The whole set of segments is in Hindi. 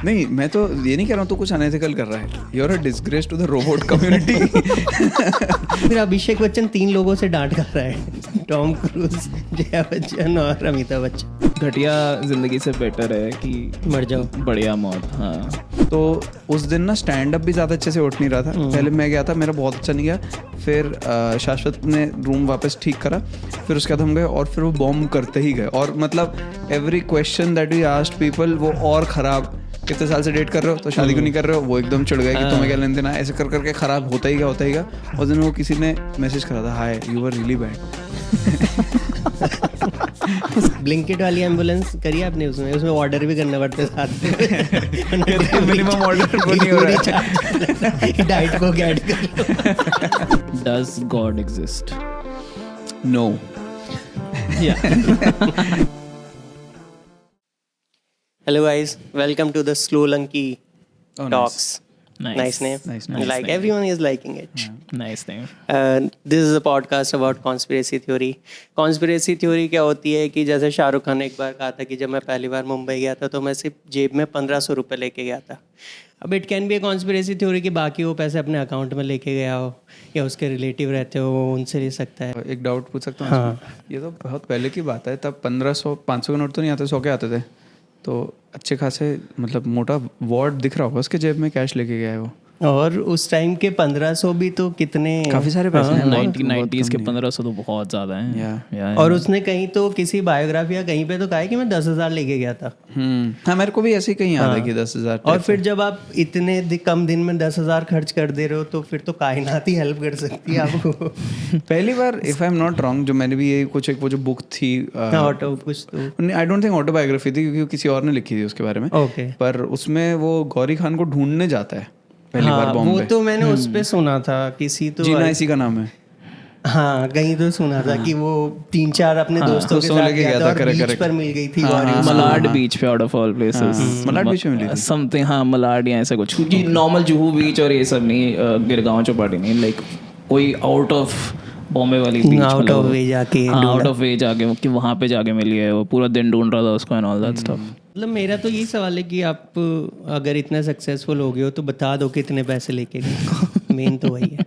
नहीं, मैं तो ये नहीं कह रहा हूँ तो कुछ अनएथिकल कर रहा है. You are a disgrace to the robot community. फिर अभिषेक बच्चन 3 लोगों से डांट कर रहा है, टॉम क्रूज, जया बच्चन और अमिताभ बच्चन. घटिया जिंदगी से बेटर है कि मर जाओ. बढ़िया मौत. हाँ, तो उस दिन ना स्टैंड अप भी ज़्यादा अच्छे से उठ नहीं रहा था. पहले मैं गया था, मेरा बहुत अच्छा नहीं गया. फिर शाश्वत ने रूम वापस ठीक करा. फिर उसके बाद हम गए और फिर वो बॉम्ब करते ही गए. और मतलब every question that we asked people वो और ख़राब. कितने साल से डेट कर रहे हो तो शादी क्यों नहीं कर रहे हो, वो एकदम चिढ़ गए कि तुम्हें क्या लेन देना. ऐसे कर करके ख़राब होता ही गया होता ही गया. उस दिन वो किसी ने मैसेज करा था, hi you were really bad. Blinkit वाली एम्बुलेंस करिए आपने, उसमें ऑर्डर भी करना पड़ता है साथ में. मिनिमम ऑर्डर को नहीं हो रहा है. डाइट को ऐड कर लो. Does God exist? No. Hello guys, welcome to the Slow Lanky Oh, Talks. Nice name. Nice Like name. everyone is liking it. Nice name. This is a podcast about conspiracy theory. Conspiracy theory क्या होती है कि जैसे शाहरुख खान ने एक बार कहा था कि जब मैं पहली बार मुंबई गया था तो मैं सिर्फ जेब में 1500 रुपये लेके गया था. अब it can B A conspiracy theory कि बाकी वो पैसे अपने अकाउंट में लेके गया हो या उसके रिलेटिव रहते हो वो उनसे ले सकता है. एक डाउट पूछ सकता हूँ? हाँ. ये तो बहुत पहले की बात है. तब 1500 500 के नोट तो नहीं आते, 100 के आते थे. तो अच्छे खासे मतलब मोटा वॉर्ड दिख रहा होगा उसके जेब में, कैश लेके गया है वो. और उस टाइम के 1500 भी तो कितने काफ़ी सारे पैसे हैं. 1990s के 1500 तो बहुत ज़्यादा हैं. Yeah. और उसने कहीं तो किसी बायोग्राफी या कहीं पे तो कहा है कि मैं 10,000 लेके गया था. हाँ, मेरे को भी ऐसे ही कहीं याद है कि 10,000. और फिर जब आप इतने कम दिन में 10,000 खर्च कर दे रहे हो तो फिर तो कायनात ही हेल्प कर सकती है आपको. पहली बार if I am not wrong जो मैंने भी ये कुछ एक वो जो बुक थी, ऑटो कुछ तो आई डोंट थिंक ऑटोबायोग्राफी थी क्योंकि किसी और ने लिखी थी उसके बारे में. ओके. पर उसमें वो गौरी खान को ढूंढने जाता है पहली बार बॉम्बे. वो तो मैंने उस पे सुना था किसी तो जीना इसी का नाम है. हाँ कहीं तो सुना था कि वो 3-4 अपने दोस्तों के साथ गया था और बीच पर मिल गई थी गौरी. मलाड बीच पे out of all places. Malad beach में मिली थी समथिंग. हाँ, मलाड या ऐसा कुछ. क्योंकि नॉर्मल जुहू बीच और ये सब नहीं, गिरगांव चौपाटी नहीं, लाइक कोई आउट ऑफ बॉम्बे वाली बीच, आउट ऑफ वे जाके, आउट ऑफ वे जाके कि वहाँ पे जाके मिली है. वो पूरा दिन ढूंढ रहा था उसको एंड ऑल दैट स्टफ. मतलब मेरा तो यही सवाल है कि आप अगर इतने सक्सेसफुल हो गए हो तो बता दो कितने पैसे लेके गए. मेन तो वही है.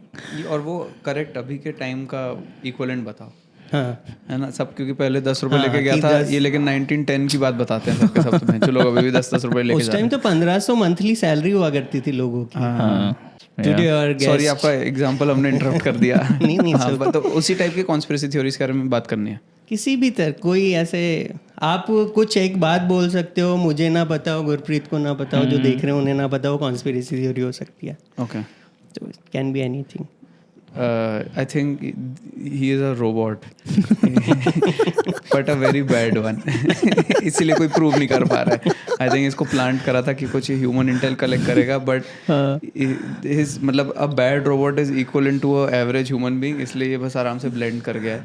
और वो करेक्ट अभी के टाइम का इक्विवेलेंट बताओ. हाँ है ना सब, क्योंकि पहले 10 रुपए लेके गया था ये, लेकिन 1910 की बात बताते हैं सबके सब. तो लोग अभी भी 10-10 रुपए लेके उस टाइम तो 1500 मंथली सैलरी हुआ करती थी लोगों की. सॉरी आपका एग्जांपल हमने इंटरप्ट कर दिया. नहीं हाँ, तो उसी टाइप के कॉन्स्पिरेसी थ्योरीज के बारे में बात करनी है. किसी भी तरह कोई ऐसे आप कुछ एक बात बोल सकते हो, मुझे ना पता हो, गुरप्रीत को ना पता हो, जो देख रहे हो उन्हें ना पता हो, कॉन्स्पिरेसी थ्योरी हो सकती है. ओके. तो can be anything. I think he is a robot, but a very bad one. इसीलिए कोई प्रूव नहीं कर पा रहा है. I think इसको प्लांट करा था कि कुछ ह्यूमन इंटेल कलेक्ट करेगा, but his मतलब a bad robot is equivalent to a average human being, इसलिए ये बस आराम से ब्लेंड कर गया है.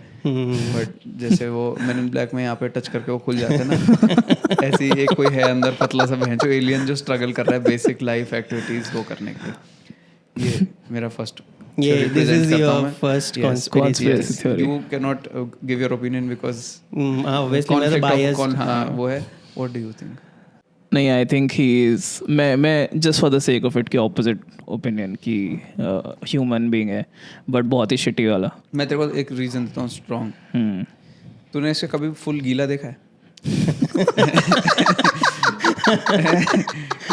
बट जैसे वो Men in Black में यहाँ पे टच करके वो खुल जाते हैं ना, ऐसे ही एक कोई है अंदर पतला सा बहन जो एलियन जो स्ट्रगल कर रहा है बेसिक लाइफ एक्टिविटीज वो करने के लिए. ये मेरा first. This is your first conspiracy theory. You cannot give your opinion because obviously मैं तो biased. हाँ वो है. What do you think? नहीं, आई थिंक ही इज, मैं just for the sake of it की ऑपोजिट ओपिनियन की ह्यूमन बीइंग है, बट बहुत ही शिटी वाला. मैं तेरे को एक रीजन देता हूँ स्ट्रॉन्ग. तूने इससे कभी फुल गीला देखा है?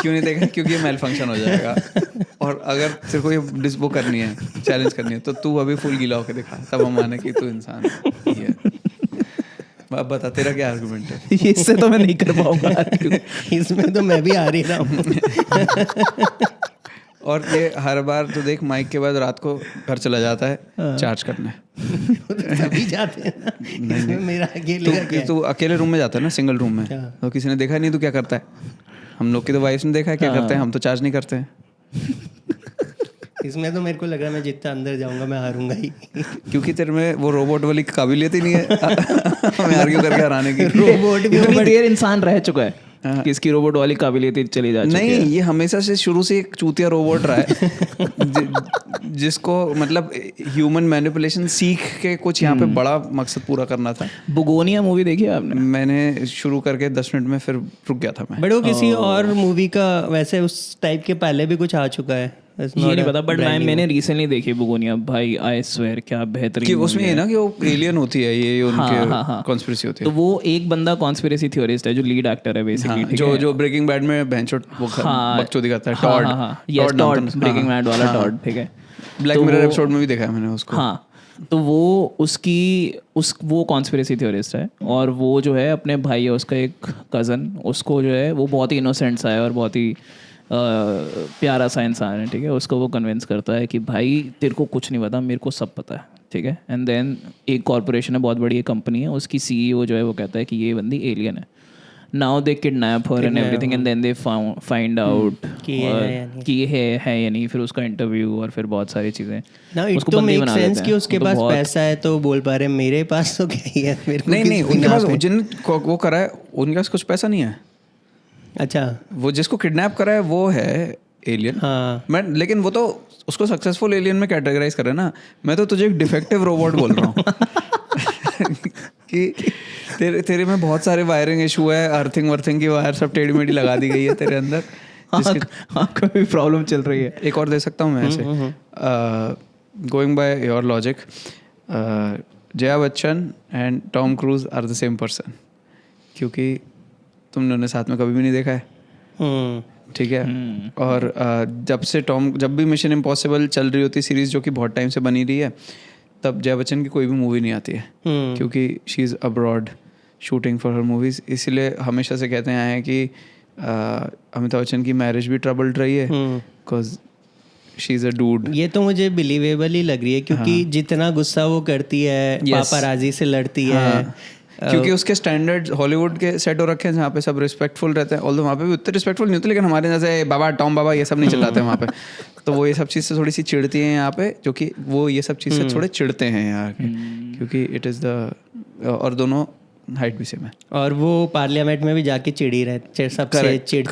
क्यों नहीं देखा? क्योंकि ये मेल फंक्शन हो जाएगा. और अगर तेरे को ये वो करनी है, चैलेंज करनी है, तो तू अभी फुल गीला होकर दिखा, तब हम माने कि तू इंसान है. अब बता तेरा क्या आर्गुमेंट है? इससे तो मैं नहीं कर पाऊंगा. इसमें तो मैं भी आ रही रहा हूँ. और ये हर बार तो देख माइक के बाद रात को घर चला जाता है चार्ज करने. तभी जाते हैं ना. इसमें मेरा अकेले तू अकेले रूम में जाता है ना, सिंगल रूम में, तो किसी ने देखा नहीं तू क्या करता है. हम लोग की तो वाइफ ने देखा है क्या करते हैं, हम तो चार्ज नहीं करते हैं. इसमें तो मेरे को लग रहा है मैं जितना अंदर जाऊंगा मैं हारूंगा ही. क्योंकि तेरे में वो रोबोट वाली काबिलियत ही नहीं है हमें आर्ग्यू करके हराने की. रोबोट भी इतनी देर इंसान रह चुका है. कि इसकी रोबोट वाली काबिलियत चली जा चुकी नहीं, है। ये हमेशा से शुरू से एक चूतिया रोबोट रहा है जिसको मतलब ह्यूमन मैनिपुलेशन सीख के कुछ यहाँ पे बड़ा मकसद पूरा करना था। बुगोनिया मूवी देखी है आपने? मैंने शुरू करके 10 मिनट में फिर रुक गया था मैं। बट वो किसी और मूवी का वैसे उस टाइप के पहले भी कुछ आ चुका है, ये नहीं पता, बट मैंने रिसेंटली देखी बुगोनिया। भाई आई स्वेयर क्या बेहतरीन कि उसमें ये ना कि वो एलियन होती है, ये उनके कॉन्स्पिरेसी होती है। तो वो एक बंदा कॉन्स्पिरेसी थ्योरिस्ट है जो लीड एक्टर है बेसिकली, ठीक है? जो ब्रेकिंग बैड में बेंचोट वो बकचोदी करता है, टॉड, टॉड, ब्रेकिंग बैड वाला टॉड, ठीक है? ब्लैक मिरर एपिसोड में भी देखा है मैंने उसको। हाँ, तो वो वो कॉन्स्पिरेसी थ्योरिस्ट है, और वो जो है अपने भाई है उसका एक कज़न, उसको जो है वो बहुत ही इनोसेंट सा है और बहुत ही प्यारा सा इंसान है, ठीक है? उसको वो कन्विंस करता है कि भाई तेरे को कुछ नहीं पता, मेरे को सब पता है, ठीक है? एंड देन एक कॉर्पोरेशन है, बहुत बड़ी एक कंपनी है, उसकी CEO जो है वो कहता है कि ये बंदी एलियन है। Now they kidnap her and everything, and then they find out कि ये है या नहीं, फिर उसका इंटरव्यू और फिर बहुत सारी चीज़ें। Now it तो make sense कि उसके पास पैसा है तो बोल पा रहे मेरे पास तो क्या ही है, मेरे को नहीं, उनके पास जिन वो करा है उनके पास कुछ पैसा नहीं है। अच्छा, वो जिसको किडनैप करा है वो है एलियन। हाँ, मैं लेकिन वो तो उसको सक्सेसफुल एलियन में कैटेगराइज कर रहे हैं ना, मैं तो तुझे एक डिफेक्टिव रोबोट बोल रहा हूँ कि तेरे में बहुत सारे वायरिंग इशू है, अर्थिंग की वायर सब टेढ़ी मेढ़ी लगा दी गई है तेरे अंदर, कोई प्रॉब्लम चल रही है। एक और दे सकता हूँ मैं ऐसे, going by your logic, Jaya Bachchan and Tom Cruise are the same person, क्योंकि तुमने उन्हें साथ में कभी भी नहीं देखा है, ठीक है? और जब भी मिशन इम्पॉसिबल चल रही होती सीरीज, जो कि बहुत टाइम से बनी रही है, तब जया बच्चन की कोई भी मूवी नहीं आती है, क्योंकि she is abroad shooting for her movies. इसलिए हमेशा से कहते आए हैं कि अमिताभ बच्चन की मैरिज भी ट्रबल्ड रही है, because she is a dude. ये तो मुझे बिलीवेबल ही लग रही है, क्योंकि जितना गुस्सा वो करती है, पापाराजी से लड़ती है, क्योंकि उसके स्टैंडर्ड हॉलीवुड के सेट हो रखे हैं जहाँ पे सब रिस्पेक्टफुल रहते हैं, ऑल्दो वहाँ पे भी उतने रिस्पेक्टफुल नहीं होते, लेकिन हमारे जैसे बाबा टॉम बाबा ये सब नहीं चिल्लाते वहाँ पे, तो वो ये सब चीज़ से थोड़ी सी चिढ़ती हैं यहाँ पे, जो कि वो ये सब चीज़ से थोड़े चिढ़ते हैं यहाँ के, क्योंकि इट इज़ द, और दोनों हाइट भी सेम है। और वो पार्लियामेंट में भी जाके चिड़ी रहते सबसे, चिड़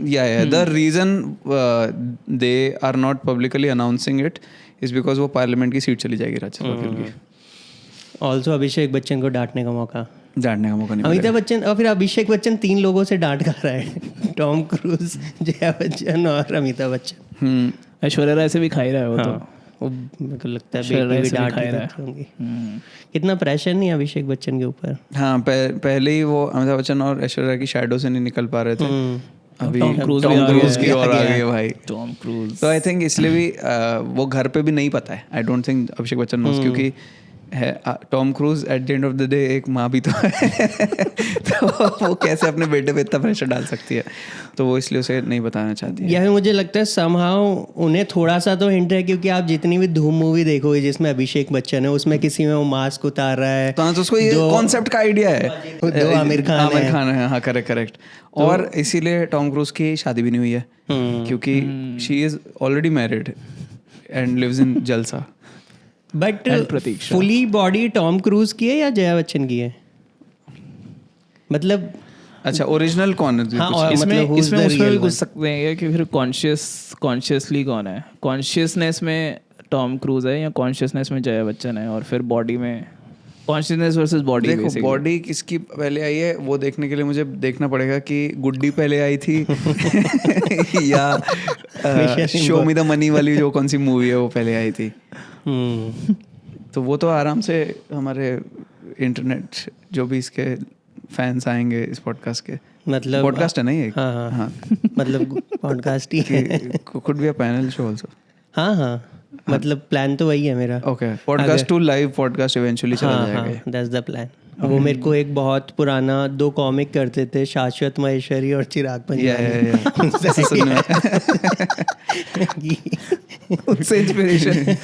या the reason they are not publicly announcing it is because वो पार्लियामेंट की सीट चली जाएगी राज्यसभा की। ऑल्सो अभिषेक बच्चन को डांटने का मौका नहीं, अमिताभ बच्चन और फिर अभिषेक बच्चन 3 लोगों से डांट खा रहा है, टॉम क्रूज, जया बच्चन और अमिताभ बच्चन। ऐश्वर्या राय से भी खा ही रहा है वो, तो वो मेरे को लगता है बेटी भी डांट देती होंगी। कितना प्रेशर नहीं है अभिषेक बच्चन के ऊपर। हाँ, पहले ही वो अमिताभ बच्चन और ऐश्वर्या की शैडो से नहीं निकल पा रहे थे, अभी टॉम क्रूज की और आ गई है भाई, टॉम क्रूज। तो आई थिंक इसलिए भी वो घर पे भी नहीं पता है, I don't think Abhishek Bachchan knows, क्योंकि है Tom Cruise at the end of the day एक माँ भी तो है तो वो कैसे अपने बेटे पे इतना प्रेशर डाल सकती है, तो वो इसलिए उसे नहीं बताना चाहती है। यह मुझे लगता है समहाउ उन्हें थोड़ा सा तो हिंट है, क्योंकि आप जितनी भी धूम मूवी देखोगे जिसमें अभिषेक बच्चन है, उसमें किसी में वो मास्क उतार रहा है, तो उसको ये कॉन्सेप्ट का आइडिया है, दो आमिर खान है, हाँ करेक्ट। और इसीलिए टॉम क्रूज की शादी भी नहीं हुई है, क्योंकि she is already married and lives in Jalsa. But fully body Tom Cruise की है या जया बच्चन की है? मतलब अच्छा, ओरिजिनल कौन है? हाँ, इसमें मतलब उसमें भी घुस सकते हैं कि फिर कॉन्शियसली कौन है? कॉन्शियसनेस में टॉम क्रूज है या कॉन्शियसनेस में जया बच्चन है, और फिर बॉडी में कॉन्शियसनेस वर्सेस बॉडी। देखो बॉडी किसकी पहले आई है वो देखने के लिए मुझे देखना पड़ेगा कि गुड्डी पहले आई थी या शो मी द मनी वाली जो कौन सी मूवी है वो पहले आई थी। तो वो तो आराम से हमारे इंटरनेट जो भी इसके फैंस आएंगे इस पॉडकास्ट के, मतलब पॉडकास्ट है ना ये? हाँ मतलब पॉडकास्ट ही है, could be a panel show also. हाँ मतलब प्लान तो वही है मेरा। Okay, podcast to live podcast eventually चला जाएगा, दैट्स द प्लान। वो मेरे को एक बहुत पुराना 2 कॉमिक करते थे, शाश्वत महेश्वरी और चिराग पंजाबी, उससे इंस्पिरेशन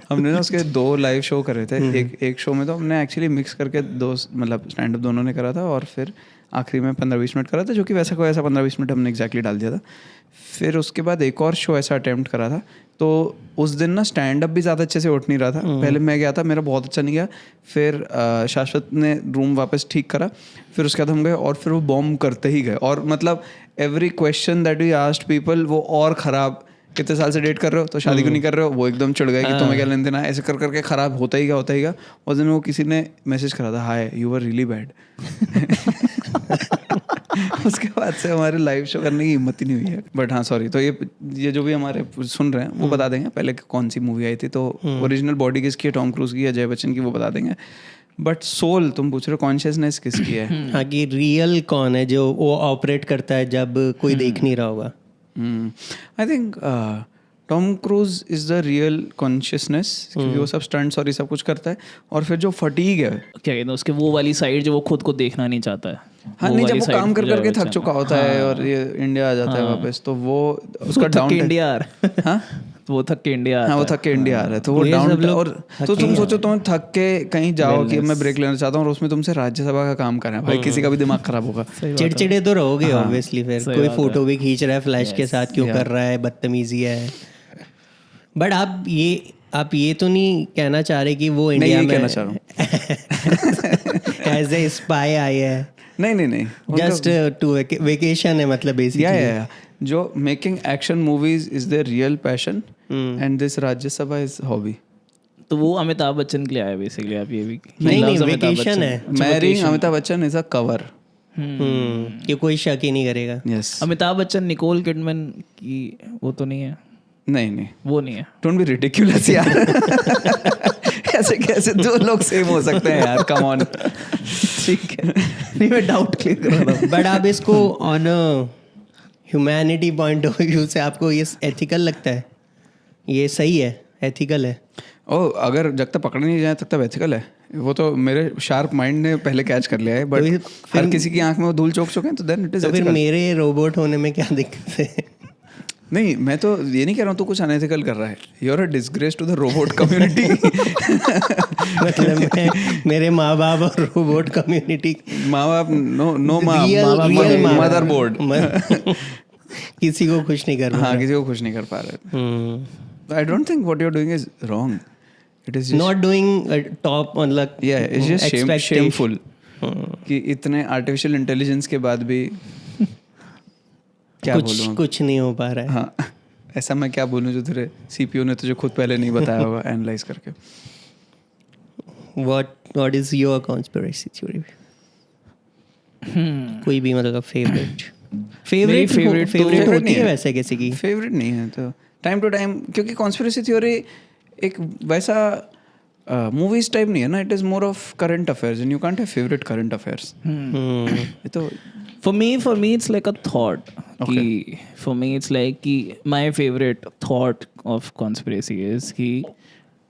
हमने ना उसके 2 लाइव शो करे थे। एक शो में तो हमने एक्चुअली मिक्स करके 2 मतलब स्टैंड अप दोनों ने करा था, और फिर आखिरी में 15-20 मिनट करा था, जो कि वैसा कोई ऐसा 15-20 मिनट हमने एग्जैक्टली डाल दिया था। फिर उसके बाद एक और शो ऐसा अटैम्प्ट करा था, तो उस दिन ना स्टैंड अप भी ज़्यादा अच्छे से उठ नहीं रहा था। पहले मैं गया था, मेरा बहुत अच्छा नहीं गया, फिर शाश्वत ने रूम वापस ठीक करा, फिर उसके बाद हम गए और फिर वो बॉम्ब करते ही गए। और मतलब every question that we asked people वो और ख़राब, कितने साल से डेट कर रहे हो तो शादी क्यों नहीं कर रहे हो, वो एकदम चिढ़ गए कि तुम्हें क्या लेन देना, ऐसे कर करके ख़राब होता ही गया। उस दिन वो किसी ने मैसेज करा था, hi you were really bad. उसके बाद से हमारे लाइव शो करने की हिम्मत ही नहीं हुई है। बट हाँ सॉरी, तो ये जो भी हमारे सुन रहे हैं वो बता देंगे पहले कौन सी मूवी आई थी। तो ओरिजिनल बॉडी किसकी है, टॉम क्रूज की या जय बच्चन की, वो बता देंगे। बट सोल तुम पूछ रहे हो, कॉन्शियसनेस किसकी है? हाँ, कि रियल कौन है जो वो ऑपरेट करता है जब कोई देख नहीं रहा होगा? I think Tom cruise is the real consciousness, क्योंकि वो सब स्टंट्स और ये सब कुछ करता है। और फिर जो फटीग है, क्या कहते हैं उसके, वो वाली साइड जो वो खुद को देखना नहीं चाहता है। हाँ नहीं, जब वो काम कर करके थक चुका होता है और ये इंडिया आ जाता है वापस, तो वो उसका डाउन इंडिया हाँ वो थक के इंडिया, हाँ वो थक के इंडिया आ रहा है, तो वो डाउन। और तो तुम सोचो, तुम थक के कहीं जाओ कि मैं ब्रेक लेना चाहता हूँ और उसमें तुमसे राज्यसभा का काम कर रहे हैं, भाई किसी का भी दिमाग खराब होगा। चिड़चिड़े तो रहोगे ऑब्वियसली। फिर कोई फोटो भी खींच रहा है फ्लैश के साथ, क्यों कर रहा है, बदतमीजी है। बट आप ये तो नहीं कहना चाह रहे कि वो इंडिया में कहना चाह रहा हूँ एज ए स्पाई आई है? नहीं, जस्ट टू वेकेशन है मतलब बेसिकली। या जो making action movies is there real passion and this Rajya Sabha is hobby. तो वो अमिताभ बच्चन के लिए आया बेसिकली। आप ये भी नहीं वेकेशन है। Marrying Amitabh Bachchan is a cover, कि कोई शक ही नहीं करेगा। Yes. Amitabh Bachchan Nicole Kidman की वो तो नहीं है? नहीं वो नहीं है। डोंट बी रिडिकुलस यार। ऐसे कैसे दो लोग सेम हो सकते हैं यार, कम ऑन। ठीक है, नहीं मैं डाउट क्लियर कर रहा हूँ। बट आप इसको on humanity point of view से आपको ये एथिकल लगता है? ये सही है, एथिकल है? ओ, अगर जब तक पकड़े नहीं जाए तब तक एथिकल है, वो तो मेरे शार्प माइंड ने पहले कैच कर लिया है। बट हर किसी की आंख में वो धूल चौक चुके हैं, तो देन इट इज। तो फिर मेरे रोबोट होने में क्या दिक्कत है? नहीं, मैं तो ये नहीं कह रहा हूँ तू कुछ अनएथिकल कर रहा है। You are a disgrace to the robot community. मतलब मेरे माँ बाप और रोबोट कम्युनिटी, माँ बाप नो मदरबोर्ड किसी को खुश नहीं कर रहा। हाँ, किसी को खुश नहीं कर पा रहे। I don't think what you are doing is wrong, it is not doing top, मतलब या इट्स जस्ट शेमफुल कि इतने आर्टिफिशियल इंटेलिजेंस के बाद भी क्या बोलूं, कुछ नहीं हो पा रहा है। हाँ, ऐसा मैं क्या बोलूं जो तेरे सीपीयू ने तुझे खुद पहले नहीं बताया होगा एनालाइज करके। What is your conspiracy theory? कोई भी मतलब फेवरेट होती है वैसे किसी की? फेवरेट नहीं है, तो टाइम टू टाइम, क्योंकि कॉन्स्पिरेसी थ्योरी एक वैसा मूवीज टाइप नहीं है ना, it is more of current affairs and you can't have favourite current affairs. ये तो For me it's like a thought. Okay. For me it's like my favorite thought of conspiracy is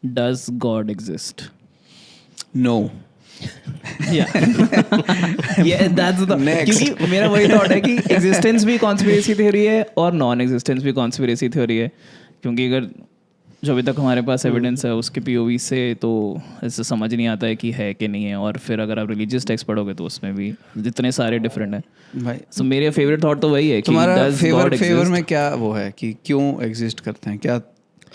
does God exist? No. Yeah. Yeah, that's the Next. क्योंकि मेरा वही थॉट है कि एग्जिस्टेंस भी कॉन्स्पिरेसी थ्योरी है और नॉन एग्जिस्टेंस भी कॉन्स्पिरेसी थ्योरी है। क्योंकि अगर जो अभी तक हमारे पास एविडेंस है उसके पीओवी से तो ऐसे समझ नहीं आता है कि है कि नहीं है। और फिर अगर आप रिलीजियस टेक्स्ट पढ़ोगे तो उसमें भी जितने सारे डिफरेंट हैं भाई। सो मेरे फेवरेट थॉट तो वही है कि तुम्हारा फेवर में क्या वो है कि क्यों एग्जिस्ट करते हैं, क्या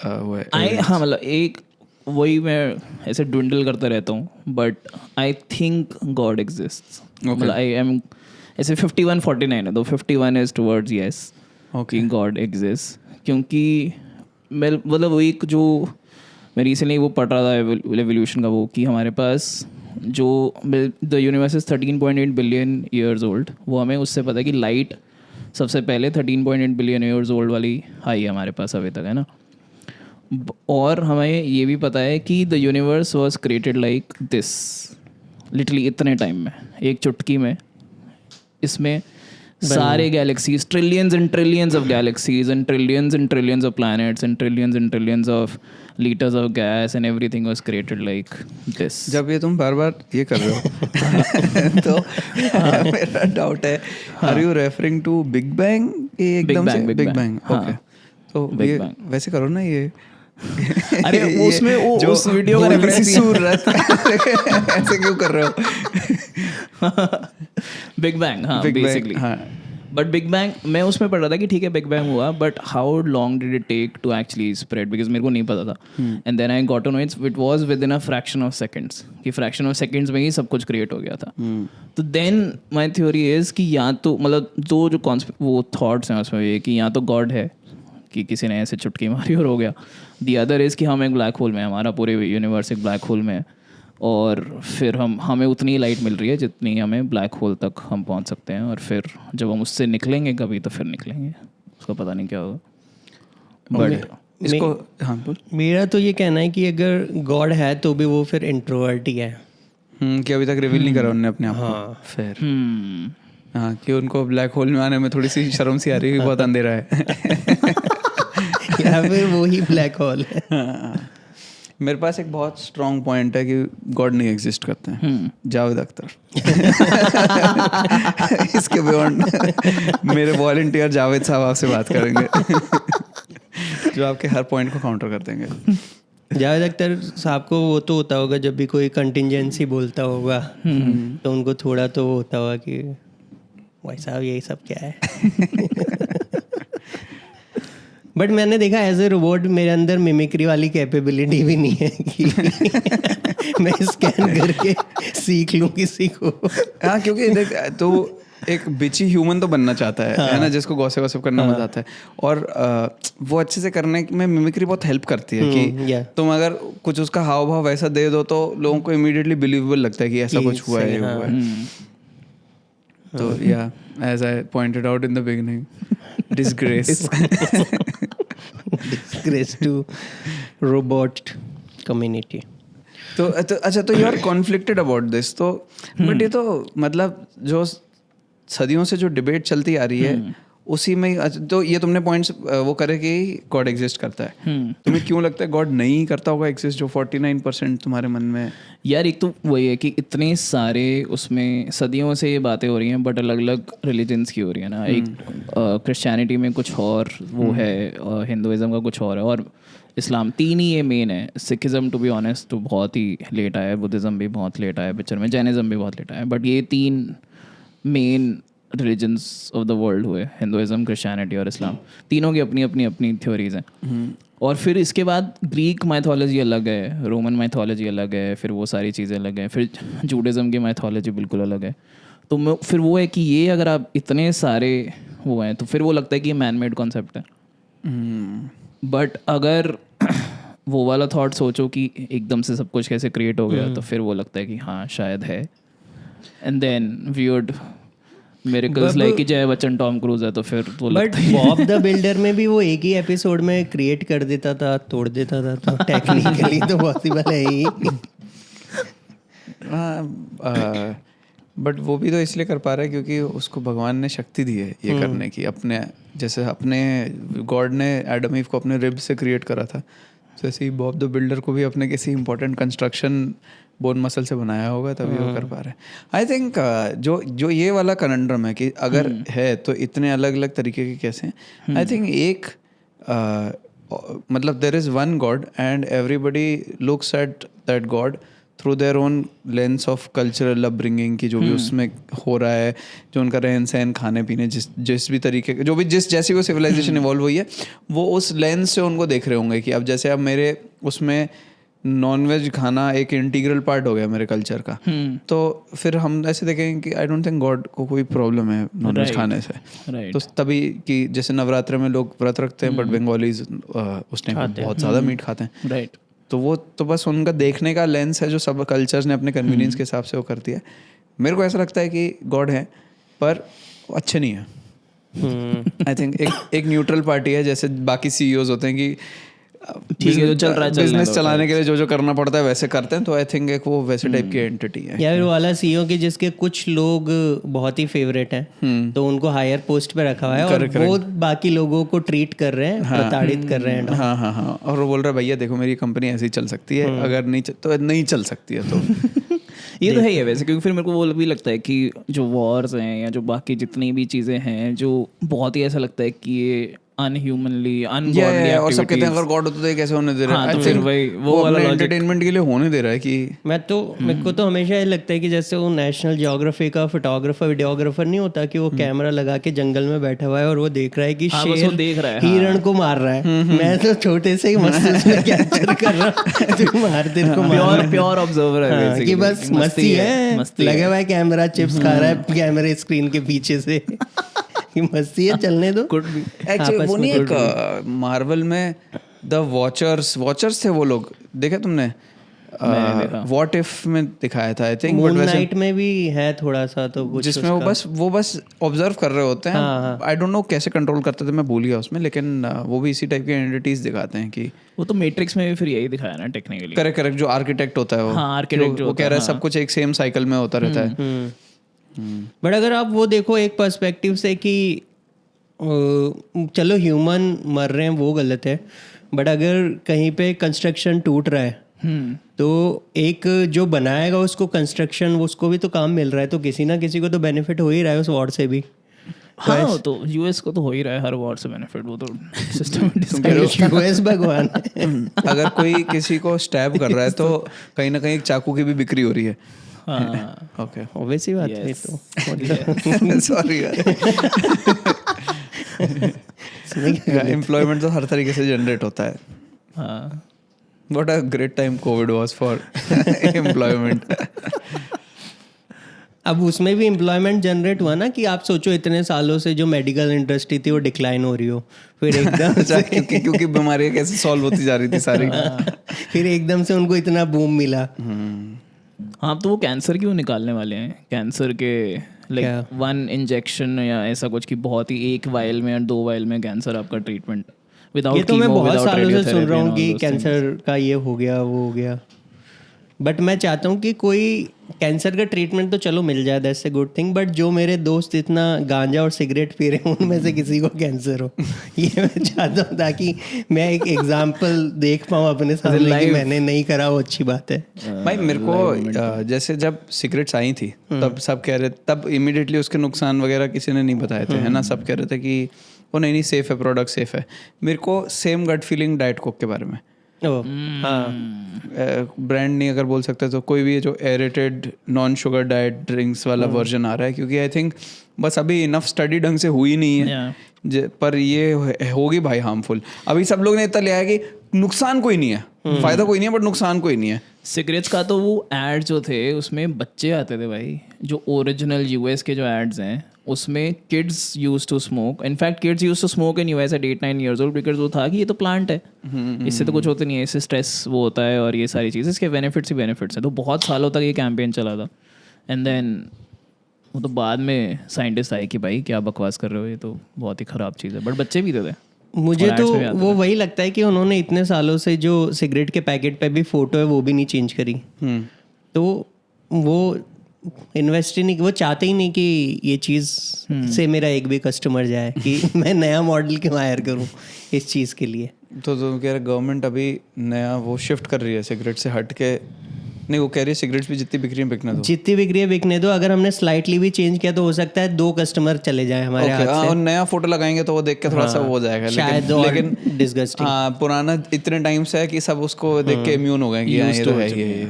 वो है? हाँ, मतलब एक वही मैं ऐसे ड्विंडल करता रहता हूँ, but I think God exist. मतलब आई एम ऐसे 51-49 है, तो 51 इज टुवर्ड्स यस कि गॉड एग्जिस्ट। क्योंकि मैं मतलब वो एक जो मैं रिसेंटली वो पढ़ रहा था एवोल्यूशन का, वो कि हमारे पास जो the universe is 13.8 billion years old, वो हमें उससे पता है कि लाइट सबसे पहले 13.8 बिलियन ईयर्स ओल्ड वाली आई है हमारे पास अभी तक, है ना। और हमें ये भी पता है कि the universe was created like this, literally इतने टाइम में, एक चुटकी में इसमें सारे galaxies, trillions and trillions of galaxies and trillions of planets and trillions of litres of gas and everything was created like this. जब ये तुम बार बार ये कर रहे हो तो मेरा डाउट है, are you referring to big bang? एकदम से बिग बैंग, ओके। तो ये वैसे करो ना, ये अरे उसमें वो उस वीडियो का रेफरेंस सूरत ऐसे क्यों कर रहे हो? बिग बैंग, हाँ Big Bang, बेसिकली। हाँ। बट बिग बैंग मैं उसमें पढ़ रहा था कि ठीक है बिग बैंग हुआ, but how long did it take to actually spread, because मेरे को नहीं पता था। And then I got to know it was within a fraction of seconds, कि फ्रैक्शन ऑफ सेकंड्स में ही सब कुछ क्रिएट हो गया था। तो देन माय थ्योरी इज कि या तो मतलब दो जो वो थॉट्स हैं उसमें ये कि या तो गॉड है कि किसी ने ऐसे चुटकी मारी और हो गया, दी अदर इज़ कि हम एक ब्लैक होल में, हमारा पूरे यूनिवर्स एक ब्लैक होल में है, और फिर हमें उतनी लाइट मिल रही है जितनी हमें ब्लैक होल तक हम पहुंच सकते हैं, और फिर जब हम उससे निकलेंगे कभी तो फिर निकलेंगे, उसका पता नहीं क्या होगा। बट इसको हाँ बोल। मेरा तो ये कहना है कि अगर गॉड है तो भी वो फिर इंट्रोवर्ट ही है। कि अभी तक रिवील नहीं करा उन्होंने अपने आप को। फिर हाँ, कि उनको ब्लैक होल में आने में थोड़ी सी शर्म सी आ रही है, बहुत अंधेरा है। या फिर वो ही ब्लैक होल है। मेरे पास एक बहुत स्ट्रॉन्ग पॉइंट है कि गॉड नहीं एग्जिस्ट करते हैं। जावेद अख्तर। इसके बियॉन्ड मेरे वॉलंटियर जावेद साहब आपसे बात करेंगे, जो आपके हर पॉइंट को काउंटर कर देंगे। जावेद अख्तर साहब को वो तो होता होगा जब भी कोई कंटिजेंसी बोलता होगा तो उनको थोड़ा तो वो होता होगा कि भाई साहब यही सब क्या है। बट मैंने देखा एज ए रोबोट मेरे अंदर मिमिक्री वाली कैपेबिलिटी भी नहीं है कि मैं स्कैन करके सीख लूँ किसी को। हाँ, क्योंकि देख तो एक बिची ह्यूमन तो बनना चाहता है ना, जिसको गॉसिप वॉसिप करना मजा आता है, और वो अच्छे से करने में मिमिक्री बहुत हेल्प करती है कि तुम अगर कुछ उसका हाव भाव वैसा दे दो तो लोगों को इमीडिएटली बिलीवेबल लगता है कि ऐसा कुछ हुआ है, हुआ है। तो या as I pointed out in the beginning, disgrace to robot community. तो अच्छा, तो you are conflicted about this, तो बट ये तो मतलब जो सदियों से जो डिबेट चलती आ रही है उसी में, तो ये तुमने पॉइंट्स वो करे कि गॉड एग्जिस्ट करता है, तुम्हें क्यों लगता है गॉड नहीं करता होगा एग्जिस्ट, जो 49% तुम्हारे मन में? यार एक तो वही है कि इतने सारे उसमें सदियों से ये बातें हो रही हैं, बट अलग अलग रिलीजन्स की हो रही है ना। एक क्रिश्चियनिटी में कुछ और वो है, हिंदुइज्म का कुछ और है, और इस्लाम, तीन ही ये मेन है। सिखिज़म टू बी ऑनेस्ट तो बहुत ही लेट आया है, बुद्धिज़्म भी बहुत लेट आया पिक्चर में, जैनिज़्म भी बहुत लेट आया है, बट ये तीन main religions of the world हुए, हिंदुइज्म, क्रिश्चियनिटी और इस्लाम। तीनों की अपनी अपनी अपनी थ्योरीज हैं। और फिर इसके बाद ग्रीक माइथोलॉजी अलग है, रोमन माइथोलॉजी अलग है, फिर वो सारी चीज़ें अलग हैं, फिर जूडिज़्म की माइथोलॉजी बिल्कुल अलग है। तो फिर वो है कि ये अगर आप इतने सारे वो हैं तो फिर वो लगता है कि ये मैन मेड कॉन्सेप्ट है। बट अगर वो वाला थॉट सोचो कि एकदम से सब कुछ कैसे क्रिएट हो गया, तो फिर वो लगता है कि हाँ शायद है। And then weird miracles like कि जय बच्चन टॉम क्रूज है, तो फिर वो बट बॉब द बिल्डर में भी वो एक ही एपिसोड में क्रिएट कर देता था, तोड़ देता था, तो टेक्निकली तो पॉसिबल है ही। बट वो भी तो इसलिए कर पा रहा है क्योंकि उसको भगवान ने शक्ति दी है ये करने की। अपने जैसे अपने गॉड ने एडम ईव को अपने रिब से क्रिएट करा था, तो ऐसे ही बॉब द बिल्डर को भी अपने किसी इंपॉर्टेंट कंस्ट्रक्शन बोन मसल से बनाया होगा, तभी वो कर पा रहे हैं। आई थिंक जो ये वाला कनंड्रम है कि अगर है तो इतने अलग अलग तरीके के कैसे हैं। आई थिंक एक मतलब there is one god and everybody looks at that god through their own lens of cultural upbringing की जो भी उसमें हो रहा है, जो उनका रहन सहन, खाने पीने, जिस भी तरीके जो भी जैसी वो सिविलाइजेशन इवॉल्व हुई है, वो उस लेंस से उनको देख रहे होंगे कि अब जैसे अब मेरे उसमें नॉनवेज खाना एक इंटीग्रल पार्ट हो गया मेरे कल्चर का, तो फिर हम ऐसे देखेंगे कि आई डोंट थिंक गॉड को कोई प्रॉब्लम है नॉनवेज खाने से। तो तभी कि जैसे नवरात्र में लोग व्रत रखते हैं, बट बंगालीज उस टाइम बहुत ज़्यादा मीट खाते हैं, राइट। तो वो तो बस उनका देखने का लेंस है जो सब कल्चर्स ने अपने कन्वीनियंस के हिसाब से वो कर दिया है। मेरे को ऐसा लगता है कि गॉड है पर अच्छे नहीं है। आई थिंक एक न्यूट्रल पार्टी है, जैसे बाकी सीईओज होते हैं कि ठीक है जो चल रहा है बिजनेस चलाने के लिए जो करना पड़ता है वैसे करते हैं, तो आई थिंक एक वो वैसे टाइप की एंटिटी है। या फिर वाला सीईओ के जिसके कुछ लोग बहुत ही फेवरेट हैं, तो उनको हायर पोस्ट पे रखा हुआ है और वो बाकी लोगों को ट्रीट कर रहे हैं, प्रताड़ित कर रहे हैं। हाँ, और वो बोल रहा है भैया देखो मेरी कंपनी ऐसे ही चल सकती है, अगर नहीं तो नहीं चल सकती है। तो ये तो है ही वैसे, क्योंकि फिर मेरे को वो भी लगता है कि जो वॉर्स हैं या जो बाकी जितनी भी चीज़ें हैं, जो बहुत ही ऐसा लगता है कि ये अनह्यूमनली या अनगॉडली और सब कहते हैं अगर गॉड होता तो ये कैसे होने दे रहा है। हाँ, तो I फिर think वही वो वो वाला अपने logic। एंटरटेनमेंट के लिए होने दे रहा है कि मेरे को तो हमेशा ये लगता है कि जैसे वो नेशनल ज्योग्राफी का फोटोग्राफर वीडियोग्राफर नहीं होता कि वो कैमरा लगा के जंगल में बैठा हुआ है और वो देख रहा है कि हाँ, बस वो देख रहा है, हिरण को मार रहा है। मैं तो छोटे से ही मस्त उसमें कैप्चर कर रहा हूँ, तू मार तेरे को मार। प्योर ऑब्जर्वर है हाँ, कि basically, बस मस्ती है, लगे हुआ है कैमरा, चिप्स खा रहा है कैमरे स्क्रीन के पीछे से कि मस्ती है, चलने दो। कुड भी एक्चुअली वो नहीं एक मार्वल में द वॉचर्स थे वो लोग, देखे तुमने? व्हाट इफ में दिखाया था आई थिंक, मून नाइट में भी है थोड़ा सा तो कुछ जिसमें वो बस ऑब्जर्व कर रहे होते हैं। आई डोंट नो कैसे कंट्रोल करते थे, मैं भूल गया उसमें, लेकिन वो भी इसी टाइप की एंटिटीज दिखाते हैं कि वो तो मैट्रिक्स में भी फिर यही दिखाया ना टेक्निकली। करेक्ट जो आर्किटेक्ट होता है वो, हाँ, आर्किटेक्ट वो कह रहा है सब कुछ एक सेम साइकिल में होता रहता है। बट अगर आप वो देखो एक पर्सपेक्टिव से कि चलो ह्यूमन मर रहे हैं वो गलत है, बट अगर कहीं पे कंस्ट्रक्शन टूट रहा है तो एक जो बनाएगा उसको कंस्ट्रक्शन उसको भी तो काम मिल रहा है, तो किसी ना किसी को तो बेनिफिट हो ही रहा है उस वॉर से भी। हाँ, तो यूएस को तो हो ही रहा है हर वॉर से बेनिफिट, वो तो सिस्टम यूएस भगवान अगर कोई किसी को स्टैब कर रहा है तो कहीं ना कहीं एक चाकू की भी बिक्री हो रही है। हाँ, ओके ऑब्वियस ही बात है तो। सॉरी एम्प्लॉयमेंट तो हर तरीके से जनरेट होता है। हाँ, what a great time Covid was for employment. अब उसमें भी एम्प्लॉयमेंट जनरेट हुआ ना, कि आप सोचो इतने सालों से जो मेडिकल इंडस्ट्री थी वो डिक्लाइन हो रही हो, फिर एकदम से क्योंकि बीमारियां कैसे सॉल्व होती जा रही थी सारी, फिर एकदम से उनको इतना बूम मिला। हाँ, तो वो कैंसर क्यों निकालने वाले हैं? कैंसर के लाइक 1 इंजेक्शन या ऐसा कुछ की बहुत ही 1 वायल में या 2 वायल में कैंसर आपका ट्रीटमेंट विदाउट ये तो मैं बहुत सालों से सुन रहा हूँ कि कैंसर का ये हो गया वो हो गया, बट मैं चाहता हूँ कि कोई कैंसर का ट्रीटमेंट तो चलो मिल जाए, that's a good thing, but जो मेरे दोस्त इतना गांजा और सिगरेट पी रहे हैं उनमें से किसी को कैंसर हो, ये मैं चाहता हूँ ताकि मैं एक एग्जांपल देख पाऊँ अपने सामने कि मैंने नहीं करा, वो अच्छी बात है। भाई मेरे को जैसे जब सिगरेट्स आई थी तब सब कह रहे, तब इमीडिएटली उसके नुकसान वगैरह किसी ने नहीं बताए थे, है ना, सब कह रहे थे कि वो नहीं सेफ है, प्रोडक्ट सेफ है। मेरे को same gut feeling Diet Coke के बारे में, ब्रांड नहीं अगर बोल सकते तो कोई भी जो aerated non sugar diet drinks वाला वर्जन आ रहा है, क्योंकि आई थिंक बस अभी इनफ स्टडी ढंग से हुई नहीं है पर ये होगी भाई हार्मफुल। अभी सब लोग ने इतना लिया है कि नुकसान कोई नहीं है, फायदा कोई नहीं है बट नुकसान कोई नहीं है। सिगरेट्स का तो वो एड जो थे उसमें बच्चे आते थे भाई, जो ओरिजिनल यूएस के जो एड्स हैं उसमें kids use to smoke, in fact kids use to smoke in US at 8-9 years old, because वो था कि ये तो प्लांट है, इससे तो कुछ होता नहीं है, इससे स्ट्रेस वो होता है और ये सारी चीज़ें, इसके बेनिफिट्स ही बेनिफिट्स हैं। तो बहुत सालों तक ये कैंपेन चला था एंड देन वो तो बाद में साइंटिस्ट आए कि भाई क्या बकवास कर रहे हो, ये तो बहुत ही ख़राब चीज़ है, बट बच्चे भी थे। मुझे तो वो वही लगता है कि उन्होंने इतने सालों से जो सिगरेट के पैकेट पे भी फोटो है वो भी नहीं चेंज करी, तो वो इन्वेस्ट ही नहीं, वो चाहते ही नहीं कि ये चीज़ से मेरा एक भी कस्टमर जाए, कि मैं नया मॉडल क्यों हायर करूं इस चीज़ के लिए। तो कह रहे गवर्नमेंट अभी नया वो शिफ्ट कर रही है सिगरेट से हट के, नहीं वो कह रही है सिगरेट्स भी जितनी बिक रही है बिकने दो, जितनी बिक रही है बिकने दो, अगर हमने स्लाइटली भी चेंज किया तो हो सकता है 2 कस्टमर चले जाए हमारे हाथ से, और नया फोटो लगाएंगे तो वो देख के थोड़ा सा वो हो जाएगा, शायद लेकिन डिस्गस्टिंग। हाँ, पुराना इतने टाइम से है कि सब उसको देख के इम्यून हो गए कि ये तो है ये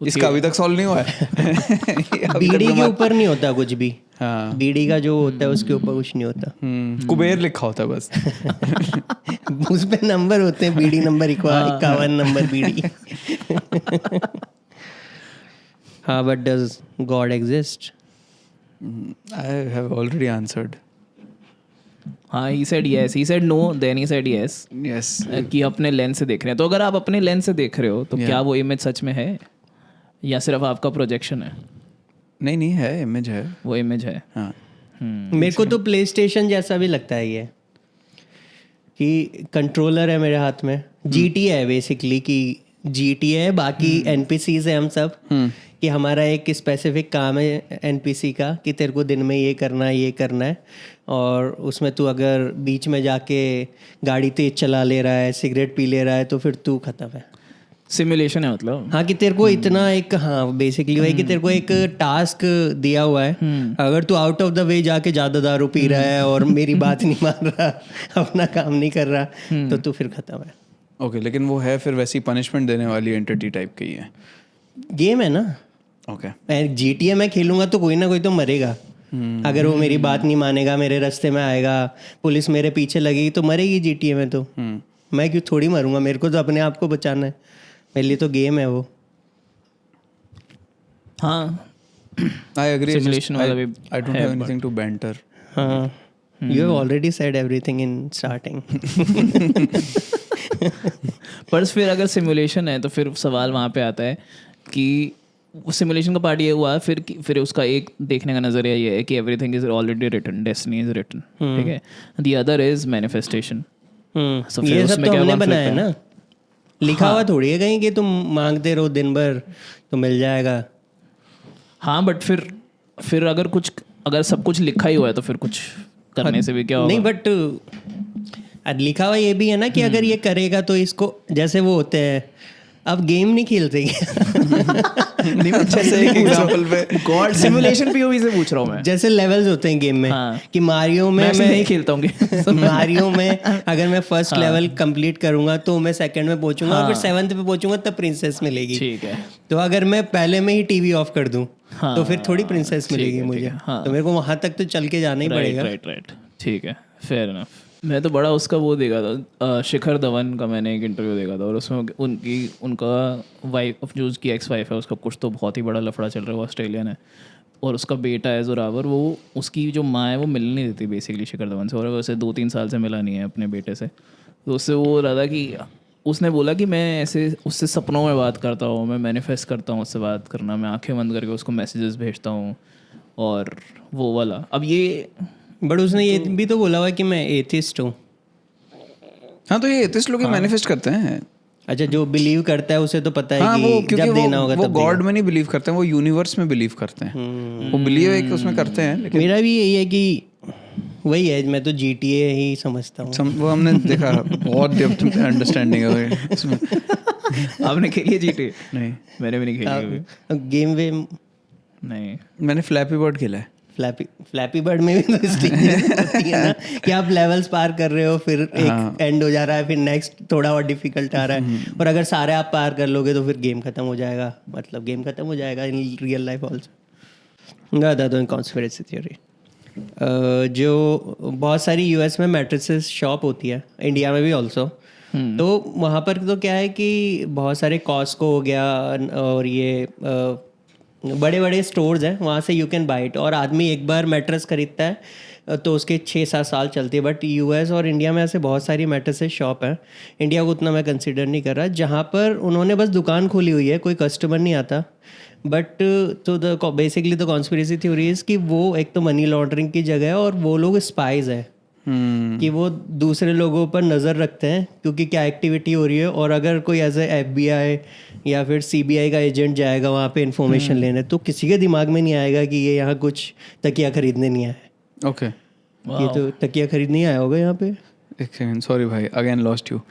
इसका अभी तक सॉल्व नहीं हुआ है। बीड़ी के ऊपर नहीं होता कुछ भी, हाँ, बीड़ी का जो होता है उसके ऊपर कुछ नहीं होता, कुबेर लिखा होता है बस। उस पे नंबर होते हैं, बीड़ी नंबर 51 नंबर बीड़ी। हाँ, but does God exist? I have already answered. हाँ, he said yes, he said no, then he said yes, कि अपने लेंस से देख रहे हैं। तो अगर आप अपने लेंस से देख रहे हो तो क्या वो इमेज सच में है या सिर्फ आपका प्रोजेक्शन है? नहीं है, इमेज है, वो इमेज है। हाँ। मेरे को तो प्ले स्टेशन जैसा भी लगता है ये, कि कंट्रोलर है मेरे हाथ में, GT है बेसिकली, कि GT है, बाकी NPCs है हम सब, कि हमारा एक स्पेसिफिक काम है NPC का कि तेरे को दिन में ये करना है, और उसमें तू अगर बीच में जाके गाड़ी तेज चला ले रहा है, सिगरेट पी ले रहा है, तो फिर तू खत्म है। सिमुलेशन है मतलब। हाँ कि तेरे को इतना एक, हाँ बेसिकली वही कि तेरे को एक टास्क दिया हुआ है, अगर तू आउट ऑफ द वे जाके ज़्यादा दारू पी रहा है और मेरी बात नहीं मान रहा, अपना काम नहीं कर रहा, तो तू फिर खत्म है। ओके, लेकिन वो है फिर वैसी पनिशमेंट देने वाली एंटिटी टाइप की है। गेम है ना। ओके, मैं GTA में खेलूंगा तो कोई ना कोई तो मरेगा। अगर वो मेरी बात नहीं मानेगा, मेरे रास्ते में आएगा, पुलिस मेरे पीछे लगेगी तो मरेगी GTA में। तो मैं क्यों थोड़ी मरूंगा, मेरे को तो अपने आप को बचाना है, मेरे लिए तो गेम है वो। हाँ आई एग्री, सिमुलेशन वाला भी I don't have anything to banter. हाँ, you have already said everything in starting. पर फिर अगर सिमुलेशन है तो फिर सवाल वहाँ पे आता है कि सिमुलेशन का पार्ट ये हुआ, फिर उसका एक देखने का नज़रिया ये है कि everything is already written, destiny is written, ठीक है। The other is manifestation. So फिर ये सब उसमें तो क्या हमने conflict बनाया है? ना, लिखा हुआ थोड़ी है कहीं कि तुम मांगते रहो दिन भर तो मिल जाएगा। हाँ बट फिर अगर सब कुछ लिखा ही हुआ है तो फिर कुछ करने से भी क्या होगा? नहीं बट लिखा हुआ ये भी है ना कि अगर ये करेगा तो इसको, जैसे वो होते हैं, अब गेम नहीं खेलते नहीं जैसे एक एग्जांपल पे गॉड सिमुलेशन पीओवी से पूछ रहा हूँ मैं। जैसे लेवल्स होते हैं गेम में, हाँ। कि मारियो में मैं नहीं खेलता हूँ मारियो में अगर मैं फर्स्ट लेवल कंप्लीट करूंगा तो मैं सेकंड में पहुंचूंगा, और फिर 7th पे पहुंचूंगा तब प्रिंसेस मिलेगी। ठीक है। तो अगर मैं पहले में ही टीवी ऑफ कर दूं तो फिर थोड़ी प्रिंसेस मिलेगी मुझे। हाँ। तो मेरे को वहां तक तो चल के जाना ही पड़ेगा। राइट ठीक है, फेयर इनफ। मैं तो बड़ा उसका वो देखा था, शिखर धवन का मैंने एक इंटरव्यू देखा था, और उसमें उनका वाइफ, जो उसकी एक्स वाइफ है, उसका कुछ तो बहुत ही बड़ा लफड़ा चल रहा है, वो ऑस्ट्रेलियन है, और उसका बेटा है जोरावर, वो उसकी जो माँ है वो मिल नहीं देती बेसिकली शिखर धवन से, और वैसे 2-3 साल से मिला नहीं है अपने बेटे से। तो उससे वो रहा था कि उसने बोला कि मैं ऐसे उससे सपनों में बात करता हूँ, मैं मैनिफेस्ट करता हूँ उससे बात करना, मैं आंखें बंद करके उसको मैसेजेस भेजता हूँ, और वो वाला। अब ये बट उसने ये भी तो बोला हुआ कि मैं एथिस्ट हूँ। हाँ, तो ये एथिस्ट लोग मैनिफेस्ट करते हैं। अच्छा, जो बिलीव करता है उसे तो पता है हाँ, कि जब देना होगा वो तब गॉड में नहीं बिलीव करते हैं, वो यूनिवर्स में बिलीव करते हैं। वो बिलीव है कि उसमें करते हैं, लेकिन मेरा भी यही है कि वही है, मैं तो GTA ही समझता हूँ। वो हमने देखा, बहुत डेप्थ में अंडरस्टैंडिंग है इसमें। आपने खेली है GTA? नहीं, मैंने भी नहीं खेली कभी। गेम वे नहीं, मैंने फ्लैपी बर्ड खेला है। फ्लैपी बर्ड में भी तो स्टेज होती है ना कि आप लेवल्स पार कर रहे हो, फिर एक एंड हो जा रहा है, फिर नेक्स्ट थोड़ा और डिफिकल्ट आ रहा है, और अगर सारे आप पार कर लोगे तो फिर गेम खत्म हो जाएगा, मतलब गेम खत्म हो जाएगा इन रियल लाइफ ऑल्सो। बता दो कॉन्स्पिरेसी थ्योरी, जो बहुत सारी US में मैट्रिसेस शॉप होती है, इंडिया में भी ऑल्सो, तो वहाँ पर तो क्या है कि बहुत सारे कॉस्को हो गया और ये बड़े बड़े स्टोर्स हैं, वहाँ से यू कैन बाई इट, और आदमी एक बार मैट्रेस खरीदता है तो उसके 6-7 साल चलती है। बट US और इंडिया में ऐसे बहुत सारी मैट्रेसेस शॉप हैं, इंडिया को उतना मैं कंसिडर नहीं कर रहा, जहाँ पर उन्होंने बस दुकान खोली हुई है, कोई कस्टमर नहीं आता। बट तो basically the conspiracy theory is कि वो एक तो मनी लॉन्ड्रिंग की जगह है, और वो लोग स्पाइज है कि वो दूसरे लोगों पर नज़र रखते हैं क्योंकि क्या एक्टिविटी हो रही है, और अगर कोई ऐसे FBI या फिर CBI का एजेंट जाएगा वहाँ पे इंफॉर्मेशन लेने, तो किसी के दिमाग में नहीं आएगा कि ये यहाँ कुछ तकिया खरीदने नहीं आया है। ओके, ये तो तकिया खरीदने आया होगा यहाँ पे। एक सेकंड, सॉरी भाई, अगेन लॉस्ट यू।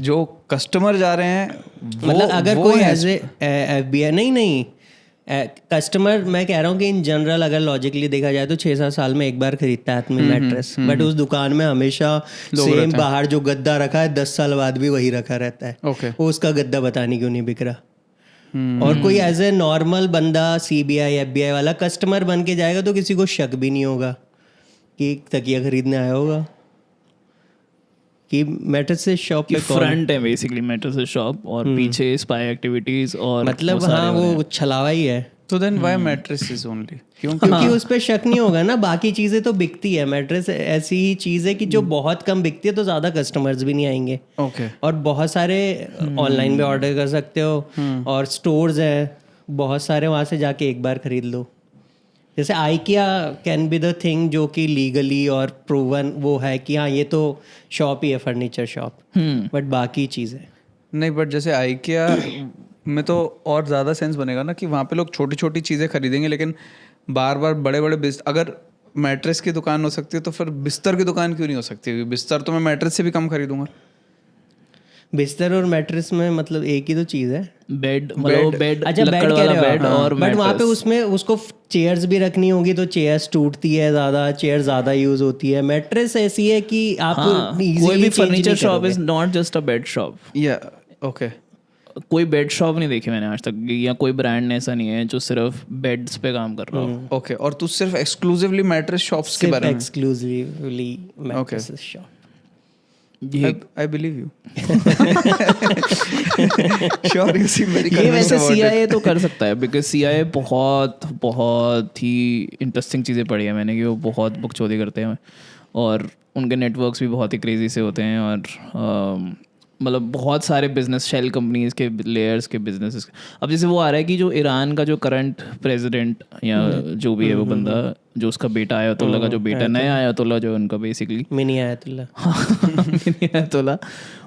जो कस्टमर जा रहे हैं, मतलब अगर कोई ऐसे FBI नहीं कस्टमर, मैं कह रहा हूँ कि इन जनरल अगर लॉजिकली देखा जाए तो 6-7 साल में एक बार खरीदता है आदमी मैट्रेस, बट उस दुकान में हमेशा सेम बाहर जो गद्दा रखा है 10 साल बाद भी वही रखा रहता है। वो उसका गद्दा पता नहीं क्यों नहीं बिक रहा। और कोई एज ए नॉर्मल बंदा CBI FBI वाला कस्टमर बन के जाएगा तो किसी को शक भी नहीं होगा कि तकिया खरीदने आया होगा, कि मैट्रेसेस शॉप पे फ्रंट है बेसिकली मैट्रेसेस शॉप, और पीछे स्पाई एक्टिविटीज, और मतलब हाँ वो छलावा ही है। तो देन व्हाई मैट्रेसेस ओनली? क्योंकि उस पर शक नहीं होगा ना, बाकी चीजें तो बिकती है। मैट्रेस ऐसी ही चीज है कि जो बहुत कम बिकती है तो ज्यादा कस्टमर्स भी नहीं आएंगे। ओके, और बहुत सारे ऑनलाइन भी ऑर्डर कर सकते हो, और स्टोर्स है बहुत सारे, वहां से जाके एक बार खरीद लो। जैसे IKEA can be the thing जो कि लीगली और प्रूवन वो है कि हाँ ये तो शॉप ही है, फर्नीचर शॉप, बट बाकी चीज़ें नहीं। बट जैसे IKEA में तो और ज़्यादा सेंस बनेगा ना कि वहाँ पे लोग छोटी छोटी चीज़ें खरीदेंगे, लेकिन बार बार बड़े बड़े अगर मैट्रेस की दुकान हो सकती है तो फिर बिस्तर की दुकान क्यों नहीं हो सकती? बिस्तर तो मैं मैट्रेस से भी कम खरीदूंगा। बिस्तर और मैट्रेस में मतलब एक ही तो चीज़ है। बेड मतलब बेड, अच्छा लकड़ बेड कह वाला रहे बेड हो, और बट वहाँ पे mattress। उसमें उसको चेयर्स भी रखनी होगी तो चेयर्स टूटती है ज़्यादा, चेयर ज़्यादा यूज होती है। मैट्रेस ऐसी है कि आप हाँ, कोई easily भी change फर्नीचर नहीं शॉप करोगे। Is not just a bed shop. या ओके, कोई बेड शॉप नहीं देखी मैंने आज तक, या कोई ब्रांड ऐसा नहीं है जो सिर्फ बेड्स पे काम कर रहा हो। ओके। और तू सिर्फ एक्सक्लूसिवली मैट्रेस शॉप्स के सिर्फ बारे में? Exclusively mattress shop. ये I believe you. Sure, you seem very ये convinced वैसे about it. CIA तो कर सकता है, बिकॉज CIA बहुत बहुत ही इंटरेस्टिंग चीज़ें पढ़ी है मैंने कि वो बहुत बकचोदी करते हैं और उनके नेटवर्क्स भी बहुत ही क्रेजी से होते हैं और मतलब बहुत सारे बिजनेस शेल कंपनीज के लेयर्स के बिजनेसेस। अब जैसे वो आ रहा है कि जो ईरान का जो करंट प्रेसिडेंट या जो भी है वो बंदा, जो उसका बेटा आयतुल्ला का जो बेटा, नया आयतुल्ला जो उनका बेसिकली मिनी आयतुल्ला, आयतुल्ला,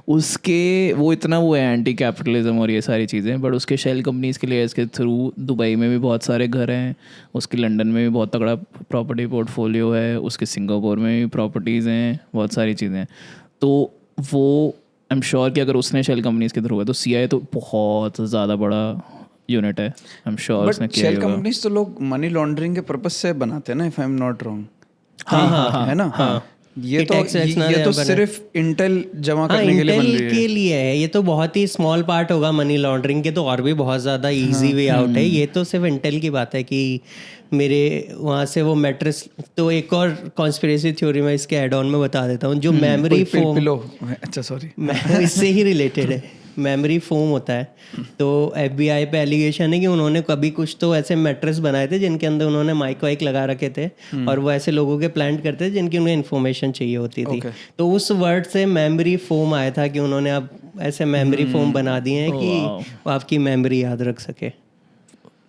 उसके वो इतना वो है एंटी कैपिटलिज्म और ये सारी चीज़ें, बट उसके शेल कंपनीज के लेयर्स के थ्रू दुबई में भी बहुत सारे घर हैं, उसके लंदन में भी बहुत तगड़ा प्रॉपर्टी पोर्टफोलियो है, उसके सिंगापुर में भी प्रॉपर्टीज़ हैं, बहुत सारी चीज़ें हैं। तो वो आई एम श्योर कि अगर उसने शेल कंपनीज के थ्रू है तो CIA तो बहुत ज़्यादा बड़ा यूनिट है। आई एम श्योर उसने बट किया शेल ही होगा। कंपनीज तो लोग मनी लॉन्ड्रिंग के पर्पस से बनाते हैं ना, if I am not wrong. हाँ है ना? ये कि तो tax वेक्स ना ये तो देना सिर्फ इंटेल जमा करने के लिए बन इंटेल रही के है। लिए है। ये तो बहुत ही स्मॉल पार्ट होगा मनी लॉन्ड्रिंग के, तो और भी बहुत ज़्यादा इजी वे आउट है। ये तो सिर्फ इंटेल की बात है कि मेरे वहाँ से वो मैट्रेस। तो एक और कॉन्स्पिरेसी थ्योरी मैं इसके एड ऑन में बता देता हूँ, जो मेमोरी फोम, पिलो, अच्छा सॉरी, इससे ही रिलेटेड है। मेमोरी फोम होता है, तो FBI पे एलिगेशन है कि उन्होंने कभी कुछ तो ऐसे मैट्रेस बनाए थे जिनके अंदर उन्होंने माइक वाइक लगा रखे थे और वो ऐसे लोगों के प्लांट करते थे जिनकी उन्हें इन्फॉर्मेशन चाहिए होती थी। तो उस वर्ड से मेमोरी फोम आया था कि उन्होंने अब ऐसे मेमोरी फोम बना दिए हैं कि वो आपकी मेमोरी याद रख सके।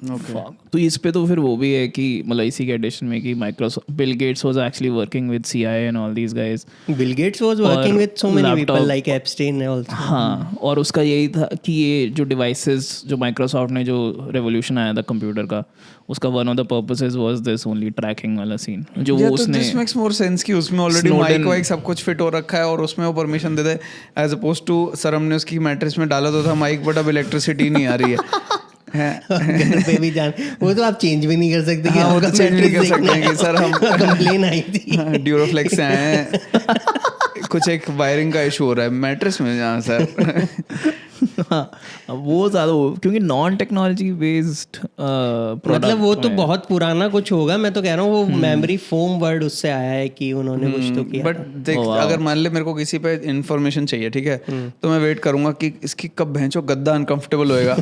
तो इस पे तो फिर वो भी है कि मतलब इसी के एडिशन में कि Microsoft, Bill Gates was actually working with CIA and all these guys. Bill Gates was working with so many people like Epstein also. हाँ, और उसका यही था कि ये जो डिवाइसेस जो माइक्रोसॉफ्ट ने जो रेवोल्यूशन आया था कंप्यूटर का, उसका one of the purposes was this only tracking वाला सीन जो वो उसने। दिस मेक्स मोर सेंस कि उसमें ऑलरेडी माइक वाइक सब कुछ फिट हो रखा है और उसमें वो परमिशन दे दे, एज अपोज टू सर हमने उसकी मैट्रेस में डाला तो था माइक, बट अब इलेक्ट्रिसिटी नहीं आ रही है। घर पे भी जान, वो तो आप चेंज भी नहीं कर सकते कि हाँ, वो तो चेंज नहीं कर सकते हैं कि सर हम कंप्लेन आई थी ड्यूरोफ्लेक्स से आए हैं, कुछ एक वायरिंग का इशू हो रहा है मैट्रेस में जहाँ सर। हाँ, वो ज़्यादा क्योंकि नॉन टेक्नोलॉजी बेस्ड मतलब वो तो बहुत पुराना कुछ होगा। मैं तो कह रहा हूँ वो मेमोरी फोम वर्ड उससे आया है कि उन्होंने कुछ तो किया। बट देख, अगर मान ले मेरे को किसी पे इन्फॉर्मेशन चाहिए, ठीक है, तो मैं वेट करूंगा कि इसकी कब भैंचो गद्दा अनकंफर्टेबल होएगा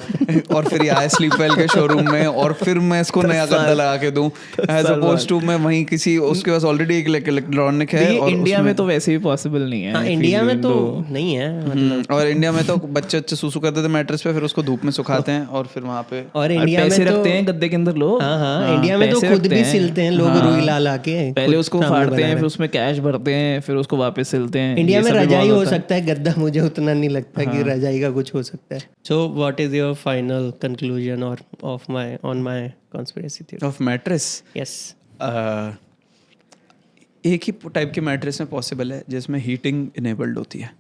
और फिर ये आए स्लीपवेल के शोरूम में और फिर मैं इसको नया गद्दा लगा के दूं, एज अपोज टू मैं वहीं किसी उसके पास ऑलरेडी एक इलेक्ट्रॉनिक है। और इंडिया में तो वैसे भी पॉसिबल नहीं है। इंडिया में तो नहीं है मतलब। और इंडिया में तो बच्चे सूसू करते थे मैट्रेस पे, फिर उसको धूप में सुखाते हैं और फिर वहाँ पे और इंडिया में पैसे तो रखते हैं गद्दे के अंदर लोग। हाँ, इंडिया में तो खुद भी सिलते हैं लोग, रुई ला के पहले उसको फाड़ते हैं, फिर उसमें कैश भरते हैं, फिर उसको वापस सिलते हैं। इंडिया में रजाई हो सकता है, गद्दा मुझे उतना नहीं लगता कि रजाई का कुछ हो सकता है। So what is your final conclusion or of my on my conspiracy theory of mattress? Yes, एक ही टाइप के मैट्रेस में पॉसिबल है जिसमें हीटिंग इनेबल्ड होती है।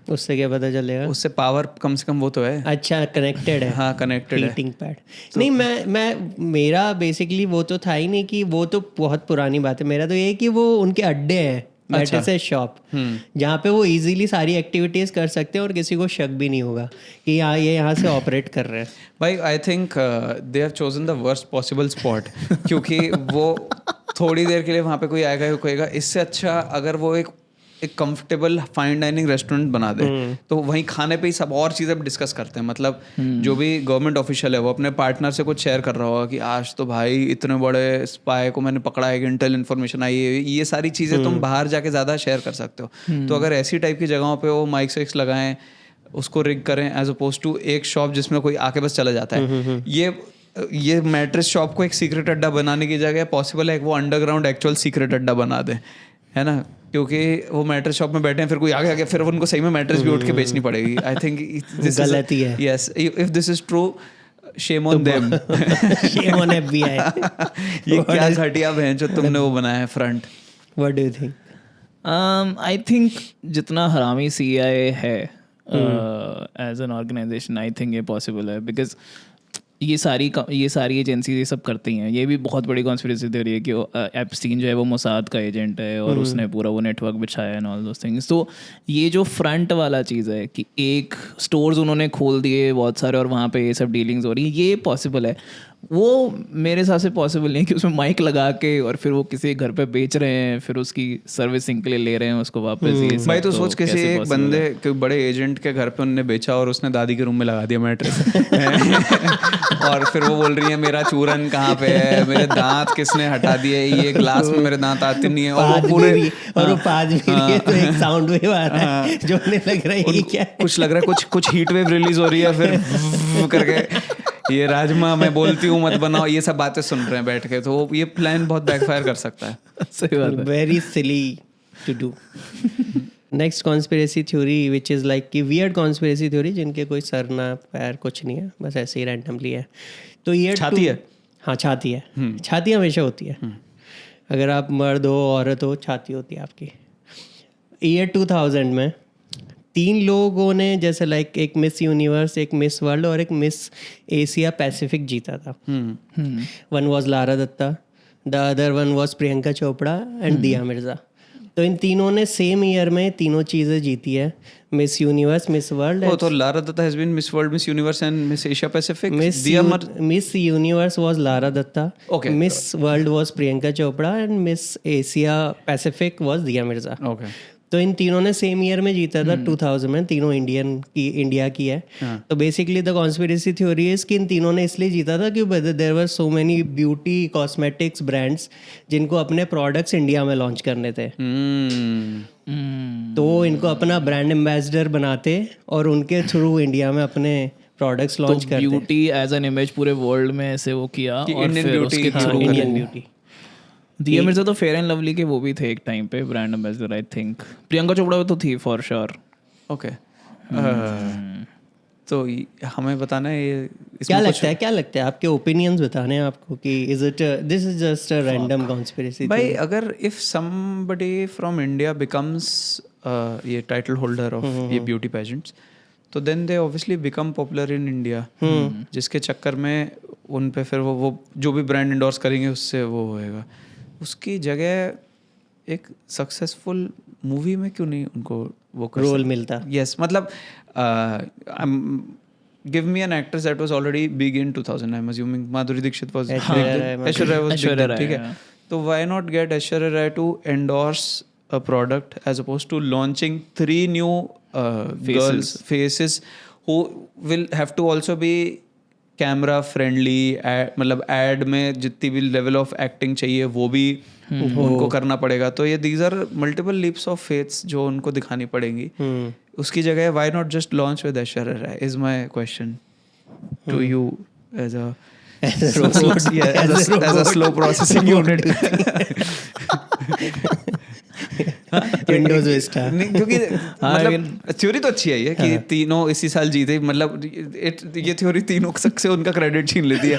उससे क्या पता चलेगा? उससे पावर कम से कम वो तो है। अच्छा, कनेक्टेड है। हाँ, कनेक्टेड है। हीटिंग पैड नहीं, मैं मेरा बेसिकली वो तो था ही नहीं कि वो तो बहुत पुरानी बात है। मेरा तो ये है कि वो उनके अड्डे हैं, मैट्रेस शॉप, जहाँ पे वो इजीली सारी एक्टिविटीज कर सकते हैं और किसी को शक भी नहीं होगा कि हाँ ये यहाँ से ऑपरेट कर रहे हैं। भाई I think they have chosen the worst possible spot, क्योंकि वो थोड़ी देर के लिए वहाँ पे कोई आएगा कहेगा। इससे अच्छा अगर वो एक कंफर्टेबल फाइन डाइनिंग रेस्टोरेंट बना दे, तो वहीं खाने पे ही सब और चीज़ें डिस्कस करते हैं। मतलब जो भी गवर्नमेंट ऑफिशियल है वो अपने पार्टनर से कुछ शेयर कर रहा होगा कि आज तो भाई इतने बड़े स्पाई को मैंने पकड़ा है, इंटेल इन्फॉर्मेशन आई है। ये सारी चीज़ें तुम बाहर जाके ज़्यादा शेयर कर सकते हो। तो अगर ऐसी टाइप की जगहों पे वो माइक सेक्स लगाएं, उसको रिग करें, एज अपोज टू एक शॉप जिसमें कोई आके बस चला जाता है। ये मैट्रेस शॉप को एक सीक्रेट अड्डा बनाने की जगह पॉसिबल है वो अंडरग्राउंड एक्चुअल सीक्रेट अड्डा बना दे, है ना? क्योंकि वो मैट्रेस शॉप में बैठे हैं, फिर कोई आगे फिर उनको सही में मैट्रेस भी उठ के बेचनी पड़ेगी। आई थिंक दिस गलती है। Yes, if this is true, shame on them, shame on FBI। ये क्या घटिया बहन जो तुमने वो बनाया है front. What do you think? I think जितना हरामी CIA है as an organization I think ये पॉसिबल है, बिकॉज ये सारी एजेंसी ये सब करती हैं. ये भी बहुत बड़ी कॉन्स्पिरेसी थ्योरी है कि एप्स्टीन जो है वो मोसाद का एजेंट है और उसने पूरा वो नेटवर्क बिछाया एंड ऑल दोस थिंग्स. तो ये जो फ्रंट वाला चीज़ है कि एक स्टोर्स उन्होंने खोल दिए बहुत सारे और वहाँ पे ये सब डीलिंग्स हो रही है, ये पॉसिबल है. वो मेरे हिसाब से पॉसिबल नहीं कि उसमें माइक लगा के और फिर वो किसी घर पे बेच रहे हैं, फिर उसकी सर्विसिंग के लिए ले रहे हैं उसको वापस. ये सब भाई तो सोच किसी एक बंदे कोई बड़े एजेंट के घर पे उनने बेचा और उसने दादी के रूम में लगा दिया मैट्रेस और फिर वो बोल रही है मेरा चूरन कहाँ पे है, मेरे दांत किसने हटा दिए, ये ग्लास में मेरे दांत आते नहीं है. और वो पूरे और वो पाँच भी लिए तो एक साउंड वेव आ रहा है जो उन्हें लग रहा है ये क्या है? कुछ लग रहा है कुछ हीट वेव रिलीज हो रही है, फिर करके ये राजमा मैं बोलती हूँ मत बनाओ, ये सब बातें सुन रहे हैं बैठ के. तो ये प्लान बहुत बैकफायर कर सकता है. सही बात है. Very silly to do. Next conspiracy theory which is like कि वियर्ड कॉन्स्पिरेसी थ्योरी जिनके कोई सर ना पैर कुछ नहीं है, बस ऐसे ही रैंडमली है. तो ये छाती है. हाँ छाती है. छाती हमेशा होती है. अगर आप मर्द हो औरत हो छाती होती है आपकी. ईयर 2000 में 3 लोगों ने जैसे लाइक एक मिस यूनिवर्स, एक मिस वर्ल्ड और एक मिस एशिया पैसिफिक जीता था. One was Lara Dutta, the other one was Priyanka Chopra and Dia Mirza. तो इन तीनों ने सेम ईयर में तीनों चीज़ें जीती है, मिस यूनिवर्स, मिस वर्ल्ड. तो Lara Dutta has been Miss World, Miss Universe and Miss Asia Pacific. Miss Universe was Lara Dutta, Okay. Miss World was Priyanka Chopra and Miss Asia Pacific was Dia Mirza. Okay. तो इन तीनों ने सेम ईयर में जीता था 2000 में. तीनों इंडिया की है. तो basically the conspiracy theory is कि इन तीनों ने इसलिए जीता था कि there were so many beauty cosmetics brands जिनको अपने प्रोडक्ट्स इंडिया में लॉन्च करने थे. तो इनको अपना ब्रांड एम्बेसडर बनाते और उनके थ्रू इंडिया में अपने प्रोडक्ट्स लॉन्च करते. ब्यूटी एज एन इमेज पूरे वर्ल्ड में ऐसे वो किया और इंडियन फिर ब्यूटी, उसके थ्रू इंडियन ब्यूटी. दिया मिर्जा तो फेयर एंड लवली के वो भी थे एक टाइम पे brand ambassador I think. Priyanka Chopra तो थी फॉर श्योर. ओके. तो हमें बताना है ये क्या लगता है आपके ओपिनियंस बताने हैं आपको कि is it this is just a random conspiracy. भाई अगर if somebody from India becomes ये टाइटल होल्डर ऑफ ये ब्यूटी पेजेंट्स, तो then they obviously become popular in India, जिसके चक्कर में उन पे फिर वो जो भी ब्रांड इंडोर्स करेंगे उससे वो होएगा. उसकी जगह एक सक्सेसफुल मूवी में क्यों नहीं उनको वो रोल मिलता? यस, मतलब give me an actress that was already big in 2000. I am assuming Madhuri Dixit was, Aishwarya was big, ठीक है. तो why not get Aishwarya Rai to endorse a product as opposed to launching 3 new faces who will have to also be camera friendly. मतलब ad में जितनी भी level of acting चाहिए वो भी उनको करना पड़ेगा. तो ये these are multiple leaps of faiths जो उनको दिखानी पड़ेंगी. उसकी जगह why not just launch with Aishwarya Rai is my question to you as a slow processing unit. Windows Vista. नहीं, क्योंकि मतलब थ्योरी तो अच्छी है ये कि तीनों इसी साल जीते. मतलब ये थ्योरी तीनों से उनका क्रेडिट छीन लेती है.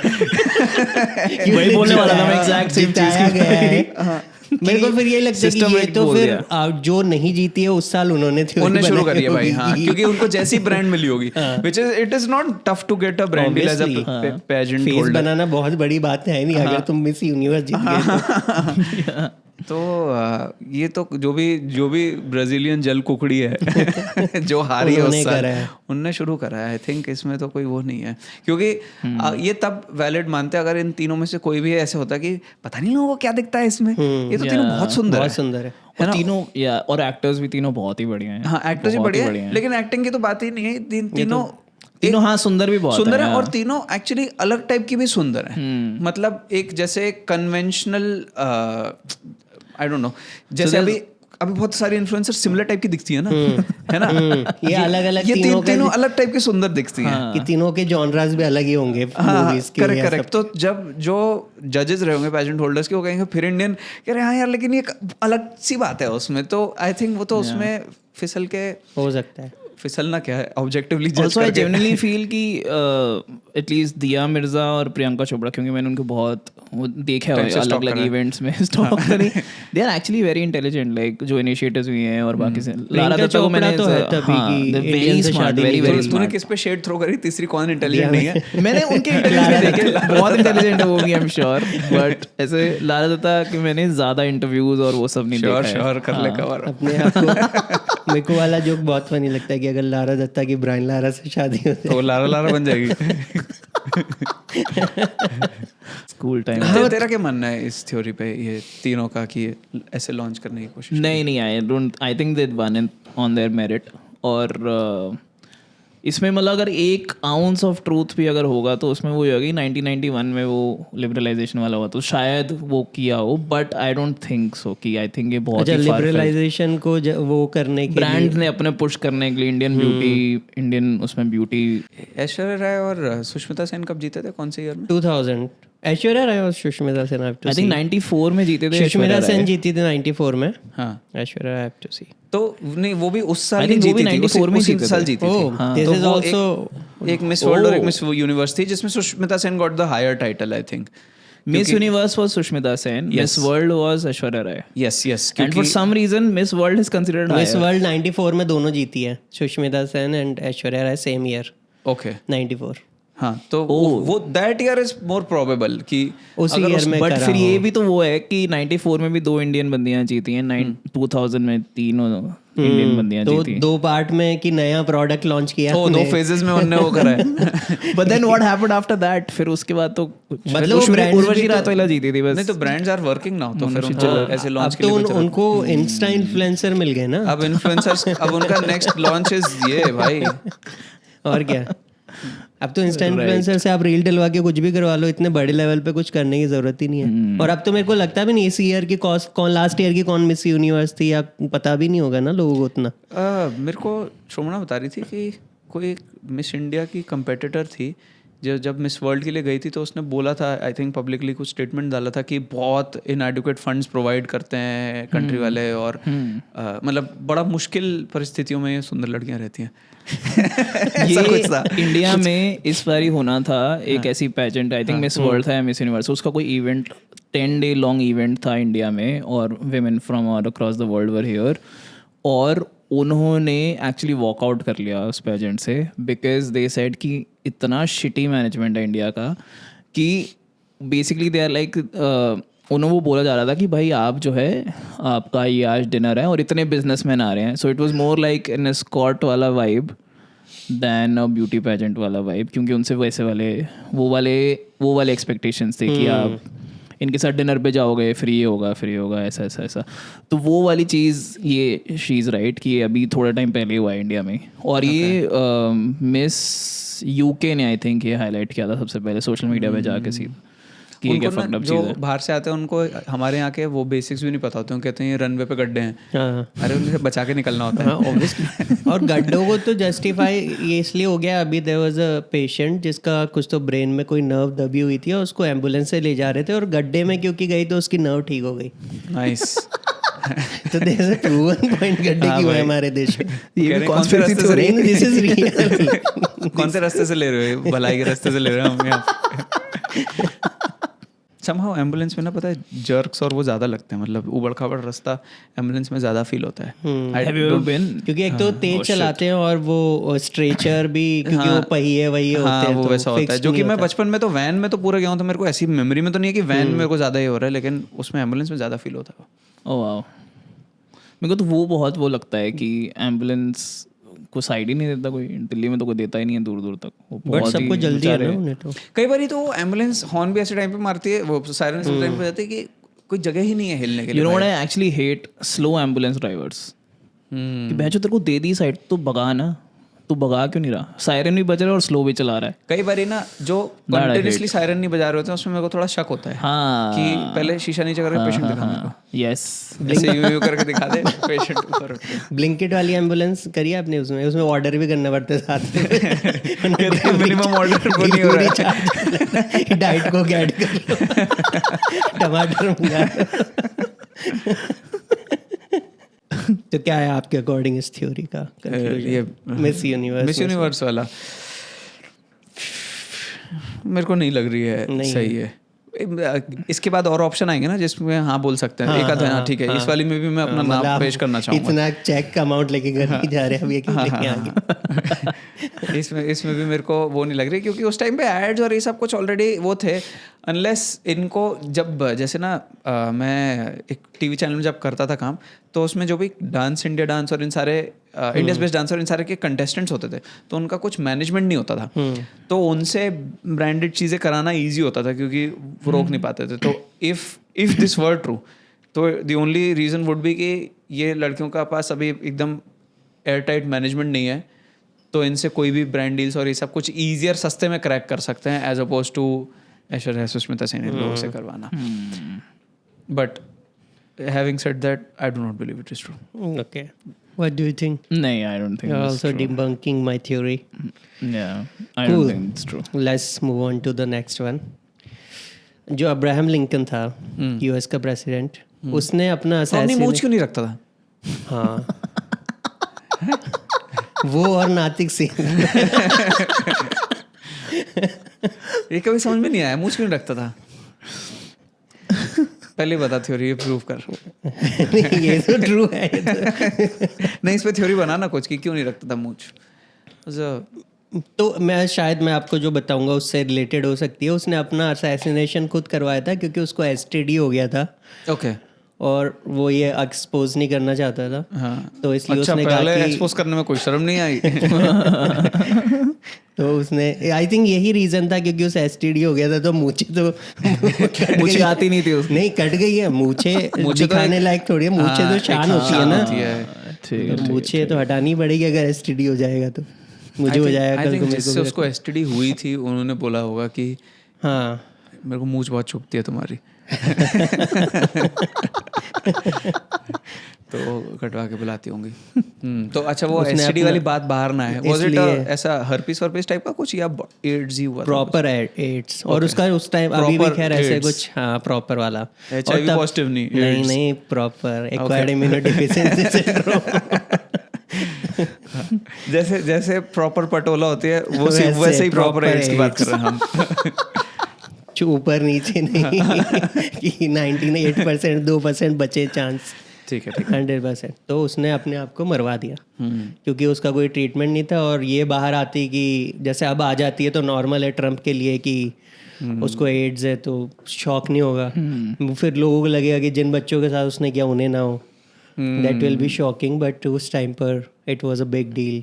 वही बोलने वाला था मैं, एग्जैक्ट सेम चीज. मेरे को फिर ये लगता है कि ये तो फिर जो नहीं जीती है उस साल उन्होंने शुरू करी है भाई. हाँ, क्योंकि उनको जैसी ब्रांड मिली होगी, which is it is not tough to get a brand deal as a pageant holder. Face बनाना बहुत बड़ी बात है नहीं अगर तुम मिस यूनिवर्स जीत गए. तो ये तो जो भी ब्राजीलियन जल कुकड़ी है जो हारी है उस साल, उनने शुरू करा है. आई थिंक इसमें तो कोई वो नहीं है, क्योंकि ये तब वैलिड मानते हैं अगर इन तीनों में से कोई भी ऐसे होता कि पता नहीं लोगों को क्या दिखता है इसमें. ये तो तीनों बहुत सुंदर है. और तीनों और एक्टर्स भी तीनों बहुत ही बढ़िया हैं. हाँ, एक्टर्स भी बढ़िया है, लेकिन एक्टिंग की तो बात ही नहीं है. तीनों हाँ सुंदर भी बहुत सुंदर है और तीनों एक्चुअली अलग टाइप की भी सुंदर है. मतलब एक जैसे कन्वेंशनल आई डोंट नो, जैसे अभी बहुत सारी इन्फ्लुएंसर सिमिलर टाइप की दिखती है ना, है ना. ये अलग-अलग तीनों अलग टाइप की सुंदर दिखती हैं. कि तीनों के जॉनरास भी अलग ही होंगे मूवीज के. करेक्ट. तो जब जो जजेस रहे होंगे पेजेंट होल्डर्स के, वो कहेंगे फिर इंडियन कह रहे हाँ यार लेकिन ये अलग सी बात है उसमें. तो आई थिंक वो तो उसमें फिसल के हो सकता है. फिसलना क्या है ऑब्जेक्टिवली जज ऑल्सो आई करके। जेन्युइनली फील कि एटलीस्ट दिया मिर्जा और प्रियंका चोपड़ा, क्योंकि मैंने उनको बहुत वो देखा है अलग अलग इवेंट्स में स्टॉक करी, they are actually very intelligent, like जो इनिशिएटिव्स हुए हैं और बाकी से लारा दत्ता को मैंने तो है तभी कि वेरी स्मार्ट, वेरी वेरी तूने किस पे शेड थ्रो करी? तीसरी कौन इंटेलिजेंट नहीं है? मैंने उनके इंटरव्यूज में देखे, बहुत इंटेलिजेंट है वो भी, आई एम श्योर, बट ऐसे लारा दत्ता के मैंने ज्यादा इंटरव्यूज और वो सब नहीं देखा है। श्योर कर ले कवर। अपने आप को मेरे को वाला जोक बहुत फनी लगता है कि अगर लारा दत्ता की ब्रायन लारा से शादी होती तो वो लारा लारा बन जाएगी। स्कूल टाइम तेरा क्या मानना है इस थ्योरी पे, ये तीनों का, कि ये ऐसे लॉन्च करने की कोशिश? नहीं, I think they one on their merit. और इसमें मतलब अगर एक आउंस ऑफ ट्रूथ भी अगर होगा तो उसमें वो होगी 1991 में वो लिबरलाइजेशन वाला हुआ तो शायद वो किया हो, but I don't think so कि आई थिंक ये बहुत ही लिबरलाइजेशन को वो करने के ब्रांड ने अपने पुश करने के लिए इंडियन ब्यूटी, इंडियन उसमें ब्यूटी। ऐश्वर्या राय और सुष्मिता सेन कब जीते थे, कौन से ईयर में? 2000 ऐश्वर्या राय और सुष्मिता सेन आई थिंक 94 में जीते थे। सुष्मिता सेन जीती थी 94 में। हाँ, ऐश्वर्या राय, हैव टू सी। तो नहीं वो भी उस साल I ही think वो भी जीती थी, 94 में उसी जीते साल थे। जीती थी। दिस तो इज वो आल्सो एक मिस वर्ल्ड और एक मिस यूनिवर्स थी जिसमें Sushmita Sen got the higher title I think. Miss Universe was Sushmita Sen, Miss World was Aishwarya Rai. Yes yes, and for some reason Miss World is considered Miss World 94 में दोनों जीती है, Sushmita Sen and Aishwarya Rai, same year okay 94। हाँ, तो वो that year is more probable कि उसी ईयर में बट करा फिर ये हो। भी तो वो है कि 94 में भी 2 इंडियन बंदियां जीती हैं, 2000 में 3 इंडियन बंदियां तो जीती हैं। 2 पार्ट में कि नया प्रोडक्ट लॉन्च किया ओ, 2 फेजेस में उन्होंने वो करा है। But then what happened after that? फिर उसके बाद तो मतलब वो brands उर्वशी भी तो- रातोला जीती थी बस। नहीं तो ब्रांड्स आर वर्किंग नाउ, तो फिर उनको ऐसे अब लॉन्च के तो लिए उनको इंस्टा इन्फ्लुएंसर मिल गए ना। अब इन्फ्लुएंसर्स, अब उनका नेक्स्ट लॉन्च इज ये भाई। और क्या, अब तो इंस्टा इन्फ्लुएंसर से आप रील डलवा के कुछ भी करवा लो, इतने बड़े लेवल पे कुछ करने की जरूरत ही नहीं है। और अब तो मेरे को लगता भी नहीं इस ईयर की कौन लास्ट ईयर की कौन मिस यूनिवर्स थी, या पता भी नहीं होगा ना लोगों को उतना। मेरे को शोभना बता रही थी कि कोई मिस इंडिया की कंपेटिटर थी जो जब मिस वर्ल्ड के लिए गई थी तो उसने बोला था, आई थिंक पब्लिकली कुछ स्टेटमेंट डाला था कि बहुत इनएडिक्वेट फंड्स प्रोवाइड करते हैं कंट्री वाले, और मतलब बड़ा मुश्किल परिस्थितियों में ये सुंदर लड़कियां रहती हैं। ये कुछ था इंडिया में इस बार ही होना था एक ऐसी pageant, I think Miss World था या मिस यूनिवर्स, उसका कोई इवेंट 10 डे लॉन्ग इवेंट था इंडिया में, और women from all across the world were here, और उन्होंने एक्चुअली वॉकआउट कर लिया उस पेजेंट से बिकॉज दे सेड कि इतना शिटी मैनेजमेंट है इंडिया का कि बेसिकली दे आर लाइक, उन्होंने वो बोला जा रहा था कि भाई आप जो है आपका ये आज डिनर है और इतने बिजनेसमैन आ रहे हैं, so it was more like an escort वाला vibe than a beauty pageant वाला वाइब, क्योंकि उनसे वैसे वो वाले एक्सपेक्टेशंस थे कि आप इनके साथ डिनर पे जाओगे, फ्री होगा ऐसा। तो वो वाली चीज़, ये शी इज़ राइट कि ये अभी थोड़ा टाइम पहले हुआ है इंडिया में, और ये मिस यूके ने आई थिंक ये हाईलाइट किया था सबसे पहले सोशल मीडिया पे जाके सीधा कि क्या फक्ड अप चीज़ है। जो बाहर से आते हैं उनको हमारे यहाँ के वो बेसिक्स भी नहीं पता होते हैं, कहते हैं ये रनवे पे गड्ढे हैं। हाँ। अरे उनसे बचा के निकलना होता है। ऑब्वियसली। और गड्ढों को तो जस्टिफाई ये इसलिए हो गया, अभी देयर वाज अ पेशेंट जिसका कुछ तो ब्रेन में कोई नर्व दबी हुई थी और उसको एम्बुलेंस से ले जा रहे थे, और गड्ढे में क्योंकि गई तो उसकी नर्व ठीक हो गई। नाइस। तो there is a proven point गड्ढे की हुआ है हमारे देश में। ये भी conspiracy theory, this is real. कौन से रास्ते से ले रहे हो? भलाई के रास्ते से ले रहे हो हम यहाँ। समहाउ एम्बुलेंस में ना, पता है जर्क्स और वो ज़्यादा लगते हैं, मतलब उबड़ खाबड़ रास्ता एम्बुलेंस में ज़्यादा फील होता है। Have you ever been? क्योंकि एक तो तेज चलाते हैं और वो स्ट्रेचर भी, क्योंकि वो पहिए वही होते हैं, वो तो वैसा होता है। fixed जो कि नहीं मैं होता। बचपन में तो वैन में तो पूरा गया हूँ, तो मेरे को ऐसी मेमोरी में तो नहीं है कि वैन में मेरे को ज़्यादा ही हो रहा है, लेकिन उसमें एम्बुलेंस में ज़्यादा फील होता है। ओह वाओ, मेरे को तो वो बहुत वो लगता है कि एम्बुलेंस को साइड ही नहीं देता कोई, दिल्ली में तो कोई देता ही नहीं है दूर दूर तक। वो बट बहुत सबको ही जल्दी है बेचारे- ना उन्हें तो। कई बार तो एम्बुलेंस हॉर्न भी ऐसे टाइम पे मारती है, वो सायरन ऐसे टाइम पे जाती है कि कोई जगह ही नहीं है हिलने के लिए। You know what I actually hate? Slow ambulance drivers. कि भैंसो तेरे को दे दी साइड तो भगा ना, तू भगा क्यों नहीं रहा? सायरन भी बज रहा है और स्लो भी चला रहा है। कई बार ना जो कंटिन्यूअसली सायरन नहीं बजा रहे होते हैं उसमें मेरे को थोड़ा शक होता है हाँ कि पहले शीशा नीचे करके पेशेंट दिखा मेरे को, यस ऐसे यूं करके दिखा दे पेशेंट ऊपर उठ के। ब्लिंकिट वाली एम्बुलेंस करी आपने? उसमें ऑर्डर भी करने पड़ते साथ में। मिनिमम ऑर्डर को नहीं हो रहा है। डाइट को ऐड कर लो, टमाटर मंगा लो। तो क्या है आपके अकॉर्डिंग इस थ्योरी का ये मिस यूनिवर्स वाला मेरे को नहीं लग रही है सही है। इसके बाद और ऑप्शन आएंगे ना जिसमें हाँ बोल सकते हैं, एक आधा हाँ ठीक है, इस वाली में भी मैं अपना नाम पेश करना चाहूँगा। इतना चेक का अमाउंट लेके घर नहीं जा रहे अब ये क्यों लेके आ गए? इसमें भी मेरे को वो नहीं लग रही, क्योंकि उस टाइम पे एड्स और ये सब कुछ ऑलरेडी वो थे, अनलेस इनको जब जैसे ना मैं एक टीवी चैनल में जब करता था काम, तो उसमें जो भी डांस इंडिया डांस और इन सारे इंडिया बेस्ट डांसर इन सारे के कंटेस्टेंट्स होते थे, तो उनका कुछ मैनेजमेंट नहीं होता था, तो उनसे ब्रांडेड चीज़ें कराना ईजी होता था क्योंकि वो रोक नहीं पाते थे। तो इफ़ दिस वर ट्रू, तो the only reason would be कि ये लड़कियों का पास अभी एकदम एयर टाइट मैनेजमेंट नहीं है, तो इनसे कोई भी ब्रांड डील्स और ये सब कुछ ईजियर सस्ते में क्रैक कर सकते हैं as oppose to Aishwarya Sushmita Sen इन लोगों से करवाना। But having said that I do not believe it is true. Okay, what do you think? नहीं, I don't think You're it's also true. debunking my theory. Yeah, I Cool. don't think it's true. Let's move on to the next one. जो अब्राहम लिंकन था यूएस का प्रेसिडेंट, उसने अपना अपनी मूंछ क्यों नहीं रखता था? हाँ वो और नातिक सिंह ये कभी समझ में नहीं आया, मूंछ क्यों नहीं रखता था? पहले बता थ्योरी, ये प्रूव कर। ये तो ट्रू है। नहीं, इस पे थ्योरी बनाना कुछ कि क्यों नहीं रखता था मूंछ। तो मैं आपको जो बताऊंगा उससे रिलेटेड हो सकती है। उसने अपना असैसिनेशन खुद करवाया था क्योंकि उसको एसटीडी हो गया था। ओके। और वो ये एक्सपोज नहीं करना चाहता था। हाँ। तो इसलिए अच्छा, उसने कहा पहले कि एक्सपोज करने में कोई शर्म नहीं आई। तो उसने आई थिंक यही रीजन था क्योंकि उस एसटीडी हो गया था, तो मुझे आती नहीं थी उसकी। नहीं, कट गई है मूछे दिखाने लायक थोड़ी है। मूछे तो शान होती है ना, मूछे तो हटानी पड़ेगी अगर एसटीडी हो जाएगा तो। मुझे हो जाएगा कल को। जिससे उसको एसटीडी हुई थी उन्होंने बोला होगा कि हाँ मेरे को मूंछ बहुत चुभती है तुम्हारी। तो कटवा के बुलाती होंगी। तो अच्छा, वो एसटीडी वाली बात बाहर ना है। वाज इट ऐसा हर्पीस वर्पीस टाइप का कुछ या एड्स ही हुआ? Proper AIDS. और उसका उस टाइम अभी भी खैर ऐसे कुछ हाँ प्रॉपर वाला HIV पॉजिटिव नहीं प्रॉपर एक्वायर्ड इम्यूनोडेफिशिएंसी सिंड्रोम। जैसे प्रॉपर पटोला होती है वो वैसे ही प्रॉपर एड्स की बात कर रहे हैं हम। ऊपर नीचे नहीं कि 98% 2% बचे चांस। ठीक है 100%। तो उसने अपने आप को मरवा दिया क्योंकि उसका कोई ट्रीटमेंट नहीं था। और ये बाहर आती कि जैसे अब आ जाती है तो नॉर्मल है ट्रम्प के लिए कि उसको एड्स है तो शॉक नहीं होगा। फिर लोगों को लगेगा कि जिन बच्चों के साथ उसने किया उन्हें ना हो, that will be shocking. But उस टाइम पर it was a big deal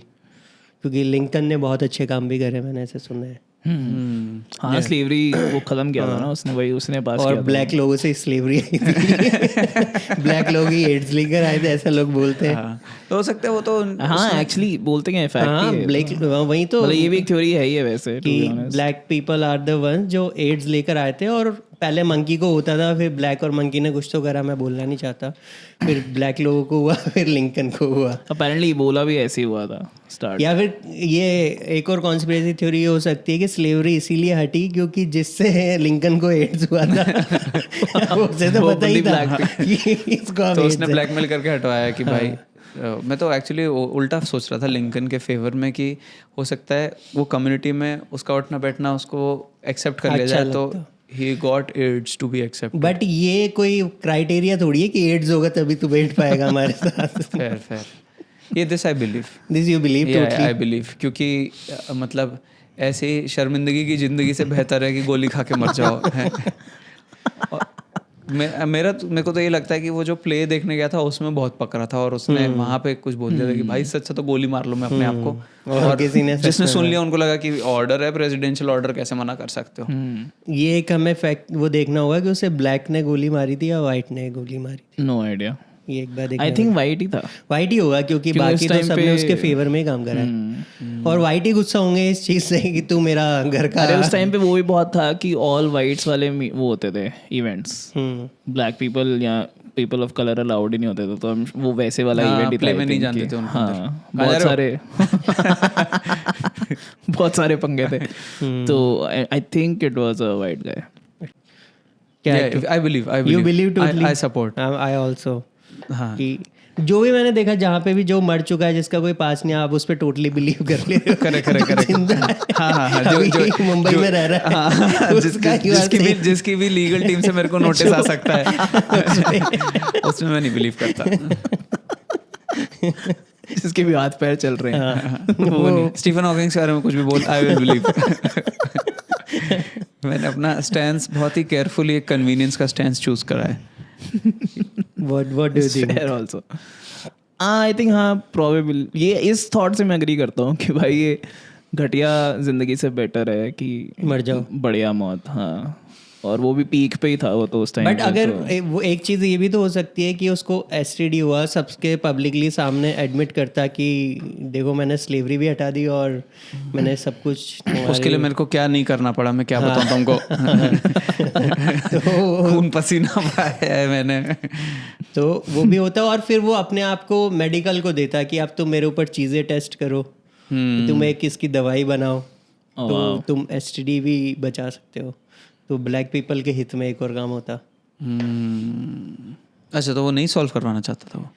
क्योंकि लिंकन ने बहुत अच्छे काम भी करे, मैंने ऐसे सुना है। हाँ, स्लेवरी वो खत्म किया था ना उसने, वही उसने पास किया और ब्लैक लोगों से स्लेवरी आई थी। ब्लैक लोग ही एड्स लेकर आए थे ऐसा लोग बोलते हैं। तो हो सकता है वो तो हाँ एक्चुअली बोलते हैं फैक्ट हाँ ब्लैक वही तो मतलब ये भी एक थ्योरी है ही है वैसे कि black people are the one जो एड्स लेकर आए थे। और पहले मंकी को होता था, फिर ब्लैक और मंकी ने कुछ तो करा, मैं बोलना नहीं चाहता। फिर ब्लैक लोगों को हुआ, फिर लिंकन को हुआ। अपेरेंटली इबोला भी ऐसे ही हुआ था स्टार्ट। या फिर ये एक और कॉन्स्पिरेसी थ्योरी हो सकती है कि स्लेवरी इसीलिए हटी क्योंकि जिससे लिंकन को एड्स हुआ था उसे तो पता ही था कि इसको तो उसने ब्लैकमेल करके हटवाया कि भाई मैं तो एक्चुअली उल्टा सोच रहा था लिंकन के फेवर में कि हो सकता है वो कम्युनिटी में उसका उठना बैठना उसको एक्सेप्ट कर लिया जाए, तो he got AIDS to be accepted. But ये कोई क्राइटेरिया थोड़ी है कि एड्स होगा तभी तू बैठ पाएगा हमारे साथ। fair ये this I believe you believe totally? I believe क्योंकि मतलब ऐसे ही शर्मिंदगी की जिंदगी से बेहतर है कि गोली खा के मर जाओ। मेरे को तो ये लगता है कि वो जो प्ले देखने गया था उसमें बहुत पकड़ा था और उसने वहां पे कुछ बोल दिया था कि भाई सच तो गोली मार लो मैं अपने आप को। और किसी ने जिसने सुन लिया उनको लगा कि ऑर्डर है, प्रेसिडेंशियल ऑर्डर, कैसे मना कर सकते हो। ये एक हमें फैक्ट वो देखना होगा कि उसे ब्लैक ने गोली मारी थी या वाइट ने गोली मारी थी। नो आइडिया, ये एक बार आई थिंक वाइट ही था। वाइट ही होगा क्योंकि बाकी तो सबने उसके फेवर में ही काम करा है। और वाइट ही गुस्सा होंगे इस चीज से कि तू मेरा घर का। अरे उस टाइम पे वो भी बहुत था कि ऑल वाइट्स वाले वो होते थे इवेंट्स, ब्लैक पीपल या पीपल ऑफ कलर अलाउड ही नहीं होते थे, तो हम वो वैसे वाला इवेंट ही था। नहीं जानते थे उनको। हाँ, बहुत सारे पंगे थे। तो I think it was a white guy. I believe you believe totally? I support. I also कि जो भी मैंने देखा जहाँ पे भी जो मर चुका है जिसका कोई पास नहीं, आप उस पर टोटली बिलीव कर ले रहे हो। करेक्ट। हाँ, जो मुंबई में रह रहा है, जिसकी भी लीगल टीम से मेरे को नोटिस आ सकता है, उसमें मैं नहीं बिलीव करता। जिसके भी हाथ पैर चल रहे हैं वो नहीं। स्टीफन हॉकिंग के बारे में कुछ भी बोल, आई विल बिलीव। मैंने अपना स्टैंस बहुत ही केयरफुली एक कन्वीनियंस का स्टैंस चूज करा है। What do you think? Fair also. I think हाँ प्रोबेबल, ये इस थॉट से मैं एग्री करता हूँ कि भाई ये घटिया जिंदगी से बेटर है कि मर जाओ, बढ़िया मौत। हाँ, और वो भी पीक पे ही था वो तो उस टाइम। बट अगर वो एक चीज़ ये भी तो हो सकती है कि उसको एसटीडी हुआ, सबके पब्लिकली सामने एडमिट करता कि देखो मैंने स्लेवरी भी हटा दी और मैंने सब कुछ उसके लिए मेरे को क्या नहीं करना पड़ा, मैं क्या बताऊँ तुमको। तो खून पसीना बहाया है मैंने। तो वो भी होता है, और फिर वो अपने आप को मेडिकल को देता कि अब तुम मेरे ऊपर चीज़ें टेस्ट करो, तुम एक इसकी दवाई बनाओ, तो तुम एसटीडी भी बचा सकते हो। तो ब्लैक पीपल के हित में एक और काम होता। अच्छा, तो वो नहीं सॉल्व करवाना चाहता था वो।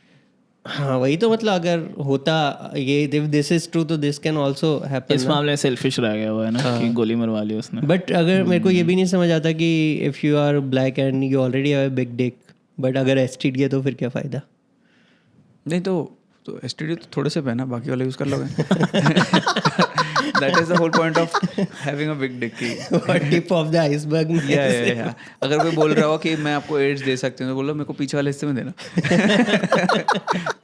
हाँ वही तो, मतलब अगर होता ये, इफ दिस इज ट्रू तो दिस कैन आल्सो हैपन। इस मामले में सेल्फिश रह गया हुआ है ना कि गोली मरवा ली उसने। बट अगर मेरे को ये भी नहीं समझ आता कि if you are black and you already have a big dick, but अगर एसटीडी है तो फिर क्या फ़ायदा? नहीं तो एसटीडी तो थोड़े से पहना, बाकी वाले यूज कर लोगे। That is the whole point of having a big dick. Tip of the iceberg. या अगर कोई बोल रहा हो कि मैं आपको एड्स दे सकती हूँ तो बोलो मेरे को पीछे वाले हिस्से में देना,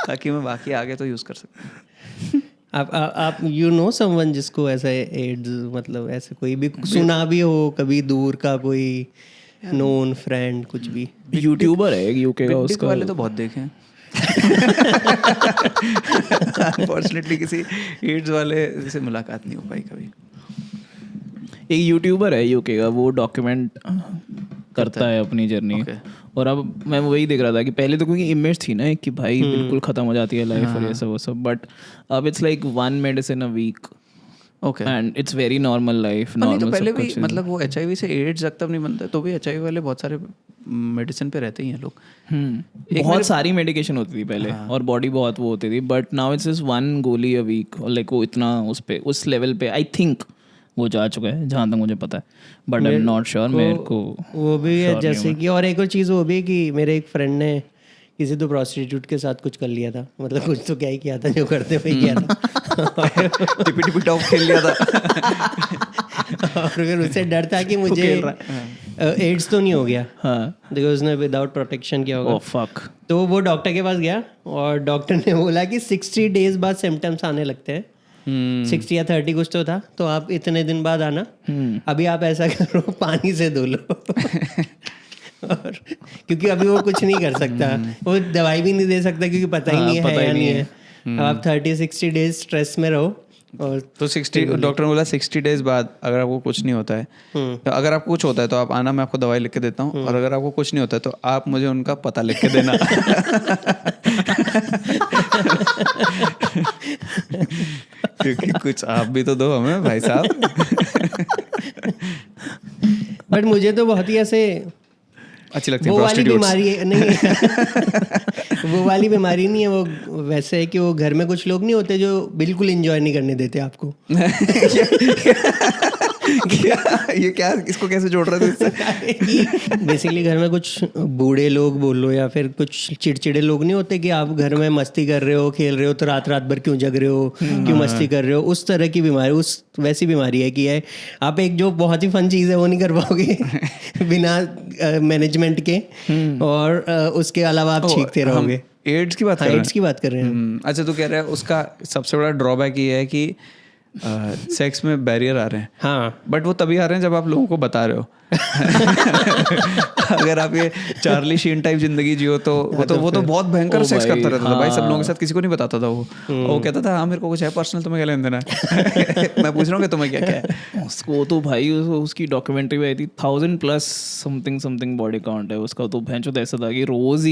ताकि मैं बाकी आगे तो यूज कर सकूँ। आप यू नो समवन जिसको ऐसा एड्स, मतलब ऐसे कोई भी सुना भी हो कभी, दूर का कोई नोन फ्रेंड कुछ भी? यूट्यूबर है यूके का, उसका वाले तो बहुत देखे हैं। अनफॉर्चुनेटली किसी एड्स वाले से मुलाकात नहीं हो पाई कभी। एक यूट्यूबर है यूके का, वो डॉक्यूमेंट करता है अपनी जर्नी। और अब मैं वही देख रहा था कि पहले तो क्योंकि इमेज थी ना कि भाई बिल्कुल खत्म हो जाती है लाइफ और ये सब वो सब, बट अब it's like 1 medicine a week. Okay, and it's very normal life. नहीं तो पहले भी मतलब वो HIV से एड्स तक तब नहीं बनता, तो भी HIV वाले बहुत सारे मेडिसिन पे रहते ही हैं लोग। बहुत सारी मेडिकेशन होती थी पहले और बॉडी बहुत वो होती थी, बट नाउ इट्स जस्ट 1 गोली अ वीक। और लाइक वो इतना उस लेवल पे आई थिंक वो जा चुका है जहाँ तक मुझे पता है, but I am not sure. मेरे को वो भी है जैसे कि, और एक और चीज़ वो भी कि मेरे एक फ्रेंड ने किसी तो प्रोस्टिट्यूट के साथ कुछ कर लिया था, मतलब कुछ तो क्या ही किया था, जो करते हुए किया था। टिपी टॉप खेल लिया था। और फिर उससे डर था कि मुझे एड्स तो नहीं हो गया, देखो उसने विदाउट प्रोटेक्शन किया होगा। फक। तो वो डॉक्टर के पास गया और डॉक्टर ने बोला कि 60 डेज बाद सिम्टम्स आने लगते हैं, 60 या 30 कुछ तो था, तो आप इतने दिन बाद आना। अभी आप ऐसा करो, पानी से धो लो। और क्योंकि अभी वो कुछ नहीं कर सकता, वो दवाई भी नहीं दे सकता क्योंकि पता ही नहीं है या नहीं है। अब आप 30-60 डेज स्ट्रेस में रहो। और तो 60 डॉक्टर ने बोला 60 डेज बाद अगर आपको कुछ नहीं होता है, तो अगर आपको कुछ होता है तो आप आना, मैं आपको दवाई लिख के देता हूँ, और अगर आपको कुछ नहीं होता है तो आप मुझे उनका पता लिख के देना। क्योंकि कुछ आप भी तो दो हमें भाई साहब। बट मुझे तो बहुत ही ऐसे अच्छी लगती है वो वाली बीमारी है नहीं। वो वाली बीमारी नहीं है, वो वैसे है कि वो घर में कुछ लोग नहीं होते जो बिल्कुल एंजॉय नहीं करने देते आपको। क्या ये क्या इसको कैसे जोड़ रहे थे इससे? बेसिकली घर में कुछ बूढ़े लोग बोल लो या फिर कुछ चिड़चिड़े लोग नहीं होते कि आप घर में मस्ती कर रहे हो, खेल रहे हो, तो रात भर क्यों जग रहे हो, क्यों मस्ती कर रहे हो, उस तरह की बीमारी, उस वैसी बीमारी है कि है आप एक जो बहुत ही फन चीज़ है वो नहीं कर पाओगे बिना मैनेजमेंट के, और उसके अलावा आप छींकते रहोगे। एड्स की बात कर रहे हैं? एड्स की बात कर रहे हैं। अच्छा, तो कह रहे हैं उसका सबसे बड़ा ड्रॉबैक ये है कि सेक्स में बैरियर आ रहे हैं। हाँ, बट वो तभी आ रहे हैं जब आप लोगों को बता रहे हो। अगर आप ये चार्ली शीन टाइप जिंदगी जियो तो वो तो बहुत भयंकर सेक्स करता रहता था भाई, सब लोगों के साथ, किसी को नहीं बताता था वो। वो कहता था हाँ मेरे को कुछ है पर्सनल, तुम्हें क्या लेन देना है? मैं पूछ रहा हूँ कि तुम्हें क्या क्या है। उसको तो भाई उसकी डॉक्यूमेंट्री में आई थी 1000+ समथिंग बॉडी काउंट है उसका, तो भैंचो तो ऐसा था कि रोज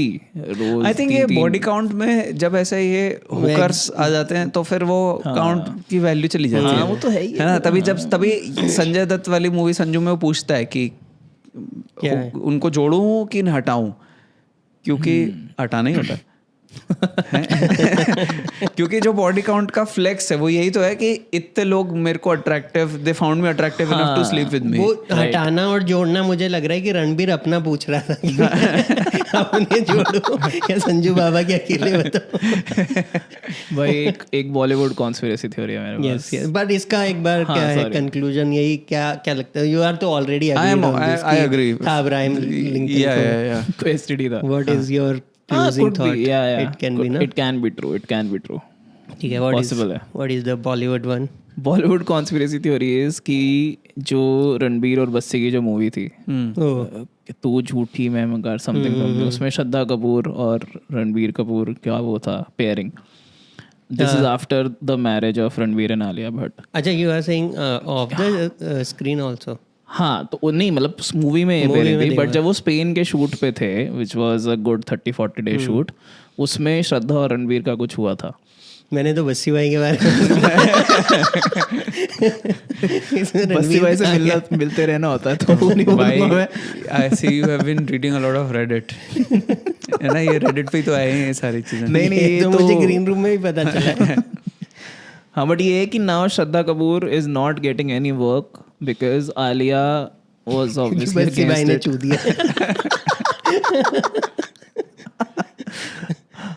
आई थिंक ये बॉडी काउंट में जब ऐसे ये हुकर्स आ जाते हैं तो फिर वो काउंट की वैल्यू चली जाती है। वो तो है ही है ना, तभी संजय दत्त वाली मूवी संजू में वो पूछता है कि उनको जोड़ूं कि हटाऊं, क्योंकि हटाना ही होता है। क्योंकि जो बॉडी काउंट का फ्लेक्स है वो यही तो है कि इतने लोग मेरे को attractive, they found me attractive enough to sleep with me. वो हटाना और जोड़ना मुझे लग रहा है कि रणबीर अपना पूछ रहा था कि अपने जोड़ो या संजू बाबा के अकेले बताओ। भाई एक बॉलीवुड कॉन्स्पिरेसी थ्योरी है मेरे पास। यस बट इसका एक बार क्या है कंक्लूजन, यही क्या लगता है? यू आर तो ऑलरेडी I agree. था अब्राहम लिंकन Yeah. तो STD था। What is your closing thought? It can be ना, it can be true, it can be true. ठीक है। Possible है। What is the Bollywood one? Bollywood conspiracy theory is कि जो रणबीर और बस्सी की जो मूवी थी तू झूठी मैं मगर समथिंग, उसमें श्रद्धा कपूर और रणबीर कपूर क्या वो था pairing, this is after the marriage of Ranbir and Alia Bhatt. अच्छा, you are saying of the screen also? हाँ, तो नहीं मतलब मूवी में ये पेयरिंग थी, बट जब वो स्पेन के शूट पे थे which was a good 30-40 day shoot, उसमें श्रद्धा और रणबीर का कुछ हुआ था। मैंने तो बस्सी भाई के बारे में बस्सी भाई से मिलते रहना होता है तो भाई I see you have been reading a lot of Reddit. है ना, ये Reddit पे ही तो आए हैं ये सारी चीजें। नहीं ये तो मुझे ग्रीन रूम में भी पता चला। हाँ, बट ये है कि now Shraddha Kapoor is not getting any work because Alia was obviously Bassi भाई ने चू दिया।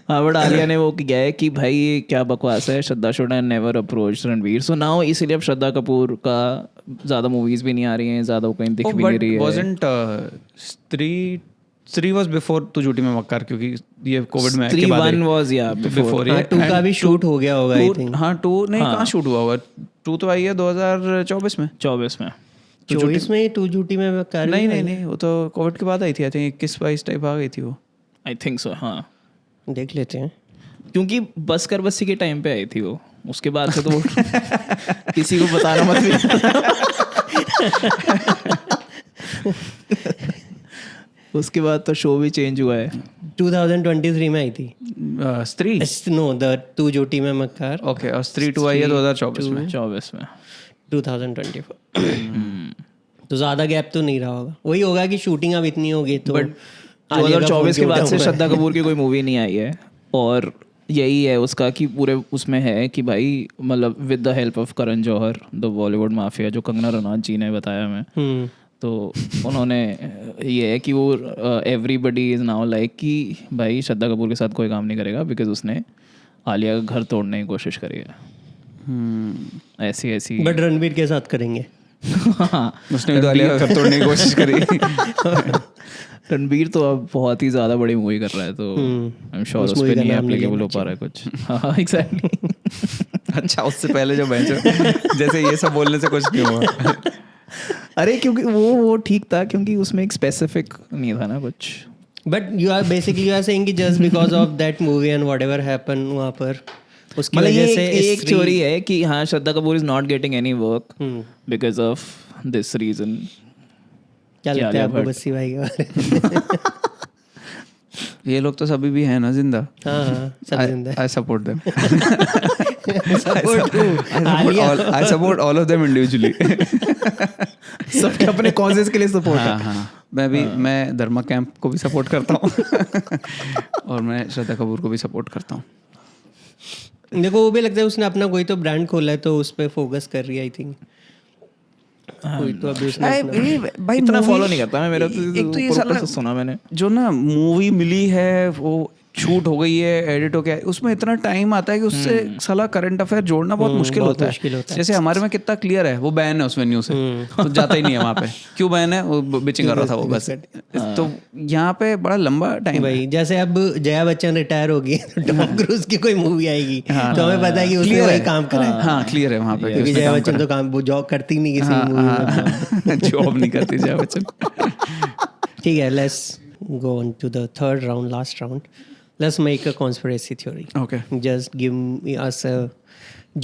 हाँ, बट आलिया ने वो किया है कि भाई ये क्या बकवास है, Shraddha should have never approached Ranveer, so now इसीलिए अब श्रद्धा कपूर का ज्यादा मूवीज भी नहीं आ रही हैं, ज्यादा कहीं दिख भी नहीं रही है। wasn't स्त्री was before तू झूठी मैं मक्कार, क्योंकि ये कोविड में के बाद 3-1 was yeah before। हाँ, 2 का भी शूट हो गया होगा आई थिंक। हाँ 2 नहीं, कहाँ शूट हुआ होगा? 2 तो आई है 2024 में। 24 में 24 में तू झूठी में कर नहीं वो तो कोविड के बाद आई थी, आई थिंक 21-22 टाइप आ गई थी वो। I think so. हाँ, देख लेते हैं, क्योंकि बस कर बस्सी के टाइम पे आई थी वो, उसके बाद से तो वो किसी को बताना मत भी। उसके बाद तो शो भी चेंज हुआ है। 2023 में आई थी स्त्री। नो द तू झूठी में मक्कार। ओके, और स्त्री 2 आई है 2024 में। 24 में 2024। तो ज्यादा गैप तो नहीं रहा होगा, वही होगा कि शूटिंग अब इतनी होगी तो। बट 2024 के बाद से श्रद्धा कपूर की कोई मूवी नहीं आई है, और यही है उसका कि पूरे उसमें है कि भाई मतलब with the help of Karan Johar the Bollywood mafia, जो कंगना रनौत जी ने बताया हमें, तो उन्होंने ये है कि वो एवरीबडी इज नाउ लाइक कि भाई श्रद्धा कपूर के साथ कोई काम नहीं करेगा बिकॉज उसने आलिया का घर तोड़ने की कोशिश करी है। ऐसी बट रणबीर के साथ करेंगे। उसने भी तो आलिया का घर तोड़ने की कोशिश करी। रणबीर तो अब बहुत ही ज्यादा बड़ी मूवी कर रहा है, तो आई एम श्योर उस पे नहीं एप्लीकेबल हो पा रहा है कुछ। हाँ एग्जैक्टली। अच्छा, उससे पहले जो बेंच जैसे ये सब बोलने से कुछ नहीं हुआ। अरे क्योंकि वो ठीक था, क्योंकि उसमें एक स्पेसिफिक नहीं था ना कुछ। But you are basically you are saying कि just because of that movie and whatever happen वहाँ पर, उसकी वजह से एक थ्योरी है कि हाँ Shraddha Kapoor is not getting any work because of this reason. क्या लगता है आपको बस्सी भाई के बारे में? ये लोग तो सभी भी हैं ना जिंदा। हाँ सब जिंदा। I support them. I support all of them individually. सबके अपने कॉजेस के लिए सपोर्ट है। हाँ, मैं धर्मा कैंप को भी सपोर्ट करता हूँ और मैं श्रद्धा कपूर को भी सपोर्ट करता हूँ। देखो वो भी लगता है उसने अपना कोई तो ब्रांड खोला है तो उस पर फोकस कर रही है आई थिंक। कोई तो अभी उसने भाई इतना फॉलो नहीं करता मैं, मेरा एक तो ये साला सुना मैंने जो ना मूवी मिली है वो शूट हो गई है, एडिट हो गया है, उसमें इतना टाइम आता है कि उससे साला करंट अफेयर जोड़ना बहुत मुश्किल होता है। जैसे हमारे में कितना क्लियर है, वो बैन है उस वेन्यू से, तो जाता ही नहीं है वहाँ पे। क्यों बैन है? वो बिचिंग कर रहा था वो बस। तो यहाँ पे बड़ा लंबा टाइम भाई जैसे अब जया बच्चन रिटायर होगी तो टॉम क्रूज की कोई मूवी आएगी तो हमें पता है कि उसने वही काम करा है। हाँ क्लियर है वहाँ पे, क्योंकि जया बच्चन तो काम वो जॉब करती नहीं किसी मूवी में, जॉब नहीं करती जया बच्चन। ठीक है, let's go on to the third round, last round. Let's make a conspiracy theory. Okay. Just give us a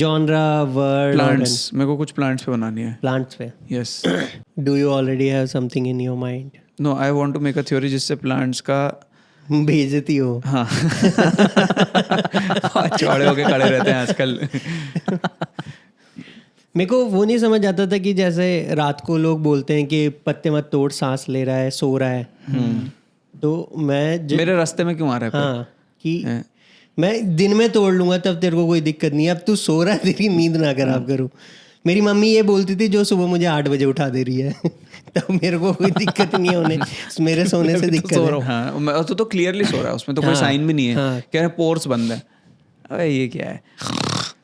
genre, word. Plants. मेरे को कुछ plants पे बनानी है. Plants पे. Yes. Do you already have something in your mind? No, I want to make a theory जिससे plants का बेइज्जती हो. हाँ. चौड़े होके खड़े रहते हैं आजकल. मेरे को वो नहीं समझ आता था कि जैसे रात को लोग बोलते हैं कि पत्ते मत तोड़, सांस ले रहा है, सो रहा है. तो मैं मेरे रास्ते में क्यों आ रहा है? हाँ, कि मैं दिन में तोड़ लूंगा तब तेरे को कोई दिक्कत नहीं है। अब तू सो रहा है, तेरी नींद ना खराब करूँ। मेरी मम्मी ये बोलती थी जो सुबह मुझे 8 बजे उठा दे रही है तब मेरे को कोई दिक्कत नहीं है, उन्हें मेरे सोने से दिक्कत है। हाँ, तो क्लियरली सो रहा है, उसमें तो कोई साइन भी नहीं है। कह रहे पोर्स बंद है, अरे ये क्या है,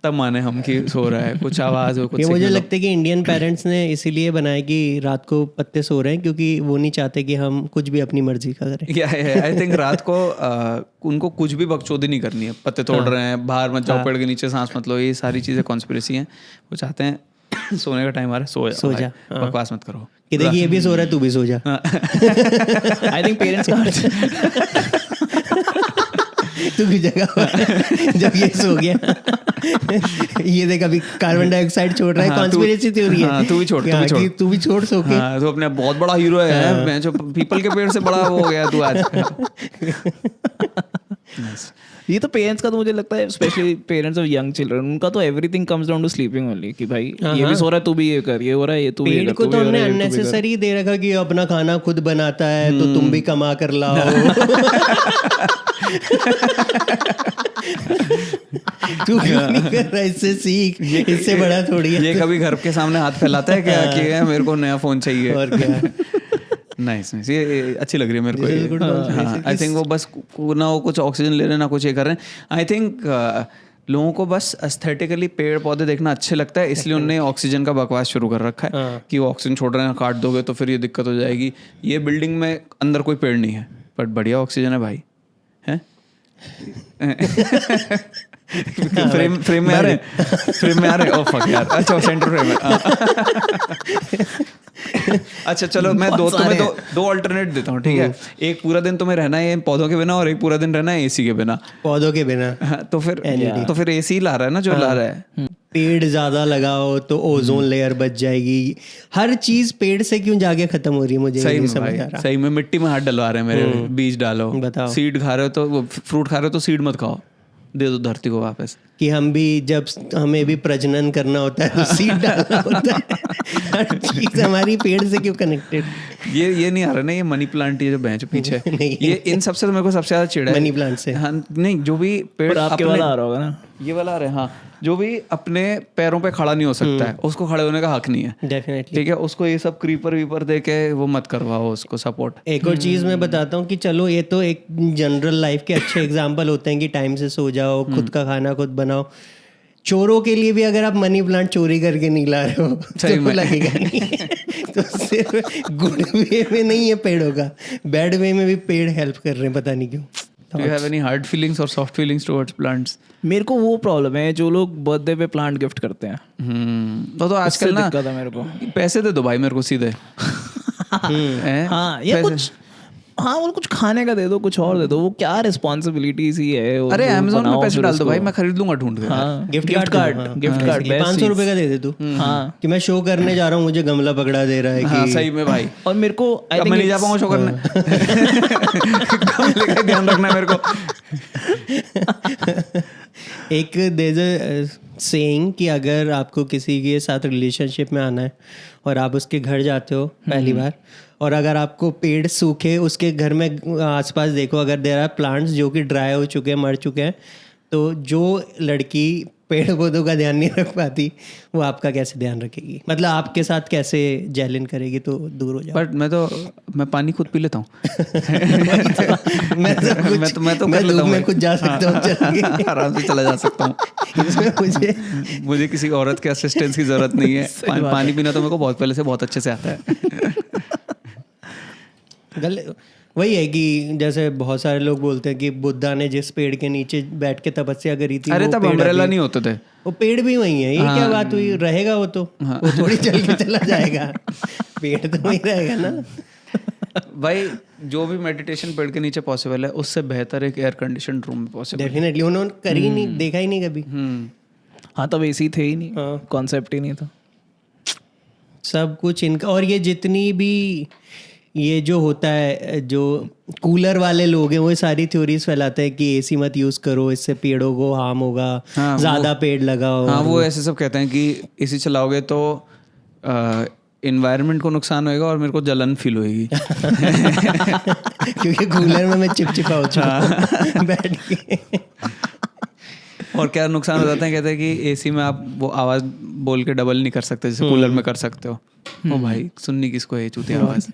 तब माने हम कि सो रहा है, कुछ आवाज हो कुछ। ये मुझे लगता है कि इंडियन पेरेंट्स ने इसीलिए बनाया कि रात को पत्ते सो रहे हैं, क्योंकि वो नहीं चाहते कि हम कुछ भी अपनी मर्जी का करें। आई थिंक रात को उनको कुछ भी बकचोदी नहीं करनी है, पत्ते तोड़ रहे हैं, बाहर मत जाओ, पेड़ के नीचे सांस मत लो, ये सारी चीजें कॉन्स्पिरेसी हैं। वो चाहते हैं सोने का टाइम आ रहा है, सो जा, बकवास मत करो। कि देखिए ये भी सो रहा है, तू भी सो जा। आई थिंक पेरेंट्स का तू की जगह जब ये सो गया ये देख अभी कार्बन डाइऑक्साइड छोड़ रहा है, कॉन्स्पिरेसी थ्योरी है। तू भी छोड़, तू भी छोड़ सो के। तू अपने बहुत बड़ा हीरो है, मैं जो पीपल के पेड़ से बड़ा हो गया तू आज। ये तो पेरेंट्स का तो मुझे लगता है, specially parents of young children, उनका तो everything comes down to sleeping only, कि भाई ये भी सो रहा है तू भी ये कर, ये हो रहा है ये तू भी पेड़ को तो हमने अननेसेसरी दे रखा कि अपना खाना खुद बनाता है तो तुम भी कमा कर लाओ। तू क्यों नहीं कर रहा, इससे सीख, इससे बड़ा थोड़ी है। ये कभी घर के सामने हाथ फैलाता है क्या कि मेरे को नया फोन चाहिए? और क्या। नाइस, ये अच्छी लग रही है मेरे को। आई थिंक वो बस ना वो कुछ ऑक्सीजन ले रहे हैं ना कुछ ये कर रहे हैं। आई थिंक लोगों को बस एस्थेटिकली पेड़ पौधे देखना अच्छे लगता है, इसलिए उन्होंने ऑक्सीजन का बकवास शुरू कर रखा है कि वो ऑक्सीजन छोड़ रहे हैं, काट दोगे तो फिर ये दिक्कत हो जाएगी। ये बिल्डिंग में अंदर कोई पेड़ नहीं है बट बढ़िया ऑक्सीजन है भाई, है? फ्रेम में आ रहे ओ फक यार, अच्छा सेंटर फ्रेम है। अच्छा चलो मैं दो अल्टरनेट देता हूँ, ठीक है? एक पूरा दिन तुम्हें रहना है पौधों के बिना और एक पूरा दिन रहना है एसी के बिना। पौधों के बिना तो फिर एसी ला रहा है ना जो ला रहा है। पेड़ ज्यादा लगाओ तो ओजोन लेयर बच जाएगी। हर चीज पेड़ से क्यों जाके खत्म हो रही है, मुझे नहीं समझ आ रहा। सही में मिट्टी में हाथ डलवा रहे हैं मेरे, बीज डालो, बताओ। सीड खा रहे हो तो फ्रूट खा रहे हो तो सीड मत खाओ, दे दो धरती को वापस। कि हम भी जब हमें भी प्रजनन करना होता है तो सीड डालना होता है। हर चीज हमारी पेड़ से क्यों कनेक्टेड? ये नहीं आ रहा ना, ये मनी प्लांट, ये जो बेंच पीछे ये इन सबसे तो मेरे को सबसे ज्यादा चिढ़ा है मनी प्लांट से। हाँ नहीं, जो भी पेड़ आपके वाला आ रहा होगा ना, ये वाला आ रहा है, हाँ, जो भी अपने पैरों पे खड़ा नहीं हो सकता है उसको खड़े होने का हक नहीं है। डेफिनेटली, ठीक है, उसको ये सब क्रीपर वीपर दे के वो मत करवाओ उसको सपोर्ट। एक और चीज मैं बताता हूँ कि चलो ये तो एक जनरल लाइफ के अच्छे एग्जांपल होते हैं कि टाइम से सो जाओ, खुद का खाना खुद बनाओ। चोरों के लिए भी अगर आप मनी प्लांट चोरी करके नहीं ला रहे हो तो लगेगा नहीं। तो सिर्फ गुड वे में नहीं है पेड़ों का, बैड वे में भी पेड़ हेल्प कर रहे हैं, पता नहीं क्यों। Do you have any hard feelings or soft feelings towards plants? मेरे को वो प्रॉब्लम है जो लोग बर्थडे पे प्लांट गिफ्ट करते हैं। तो आजकल ना दिक्कत है मेरे को, पैसे दे दो भाई मेरे को सीधे। हाँ, या कुछ, हाँ वो कुछ खाने का दे दो, कुछ और दे दो, वो क्या रिस्पॉन्सिबिलिटीज ही है। अरे अमेज़न में पैसे डाल दो भाई, मैं खरीद लूंगा ढूंढ के। गिफ्ट कार्ड 500 रुपए का दे दे तू। हाँ, कि मैं शो करने जा रहा हूँ, मुझे गमला पकड़ा दे रहा है हाँ, सही में भाई। और मेरे को मैं नहीं जा पाऊंगा शो करने। गमले का ध्यान रखना मेरे को। एक देयर सेइंग कि अगर आपको किसी के साथ रिलेशनशिप में आना है और आप उसके घर जाते हो पहली बार, और अगर आपको पेड़ सूखे उसके घर में आसपास देखो, अगर देयर आर प्लांट्स जो कि ड्राई हो चुके हैं, मर चुके हैं, तो जो लड़की पेड़ पौधों का ध्यान नहीं रख पाती वो आपका कैसे ध्यान रखेगी? मतलब आपके साथ कैसे जेलिन करेगी? तो दूर हो जाओ। बट मैं पानी खुद पी लेता हूँ। मैं कर लेता हूँ, मैं खुद जा सकता हूँ, आराम से चला जा सकता हूँ। इसमें मुझे किसी औरत के असिस्टेंस की जरूरत नहीं है। पानी पीना तो मेरे को बहुत पहले से बहुत अच्छे से आता है। वही है कि जैसे बहुत सारे लोग बोलते हैं कि बुद्धा ने जिस पेड़ के नीचे बैठ के तपस्या करी थी, अरे तब अम्ब्रेला नहीं होते थे, वो पेड़ भी वही है। ये क्या बात हुई? रहेगा वो तो, वो थोड़ी चल के चला जाएगा, पेड़ तो वही रहेगा ना भाई। जो भी मेडिटेशन पेड़ के नीचे पॉसिबल है उससे बेहतर एक एयर कंडीशन रूम में पॉसिबल। डेफिनेटली, उन्होंने करी नहीं, देखा ही नहीं कभी। हाँ, तब एसी थे ही नहीं, कॉन्सेप्ट ही नहीं था, सब कुछ इनका। और ये जितनी भी ये जो होता है, जो कूलर वाले लोग हैं, वो सारी थ्योरीज फैलाते हैं कि एसी मत यूज करो, इससे पेड़ों को हार्म होगा, ज्यादा पेड़ लगाओ। हाँ, वो ऐसे सब कहते हैं कि एसी चलाओगे तो इन्वायरमेंट को नुकसान होएगा और मेरे को जलन फील होएगी। क्योंकि कूलर में मैं चिपचिपा हो चुका बैठ के। और क्या नुकसान हो जाते हैं, कहते हैं कि एसी में आप वो आवाज़ बोल के डबल नहीं कर सकते जैसे कूलर में कर सकते हो। ओ भाई सुननी किसको है चूतिया आवाज़।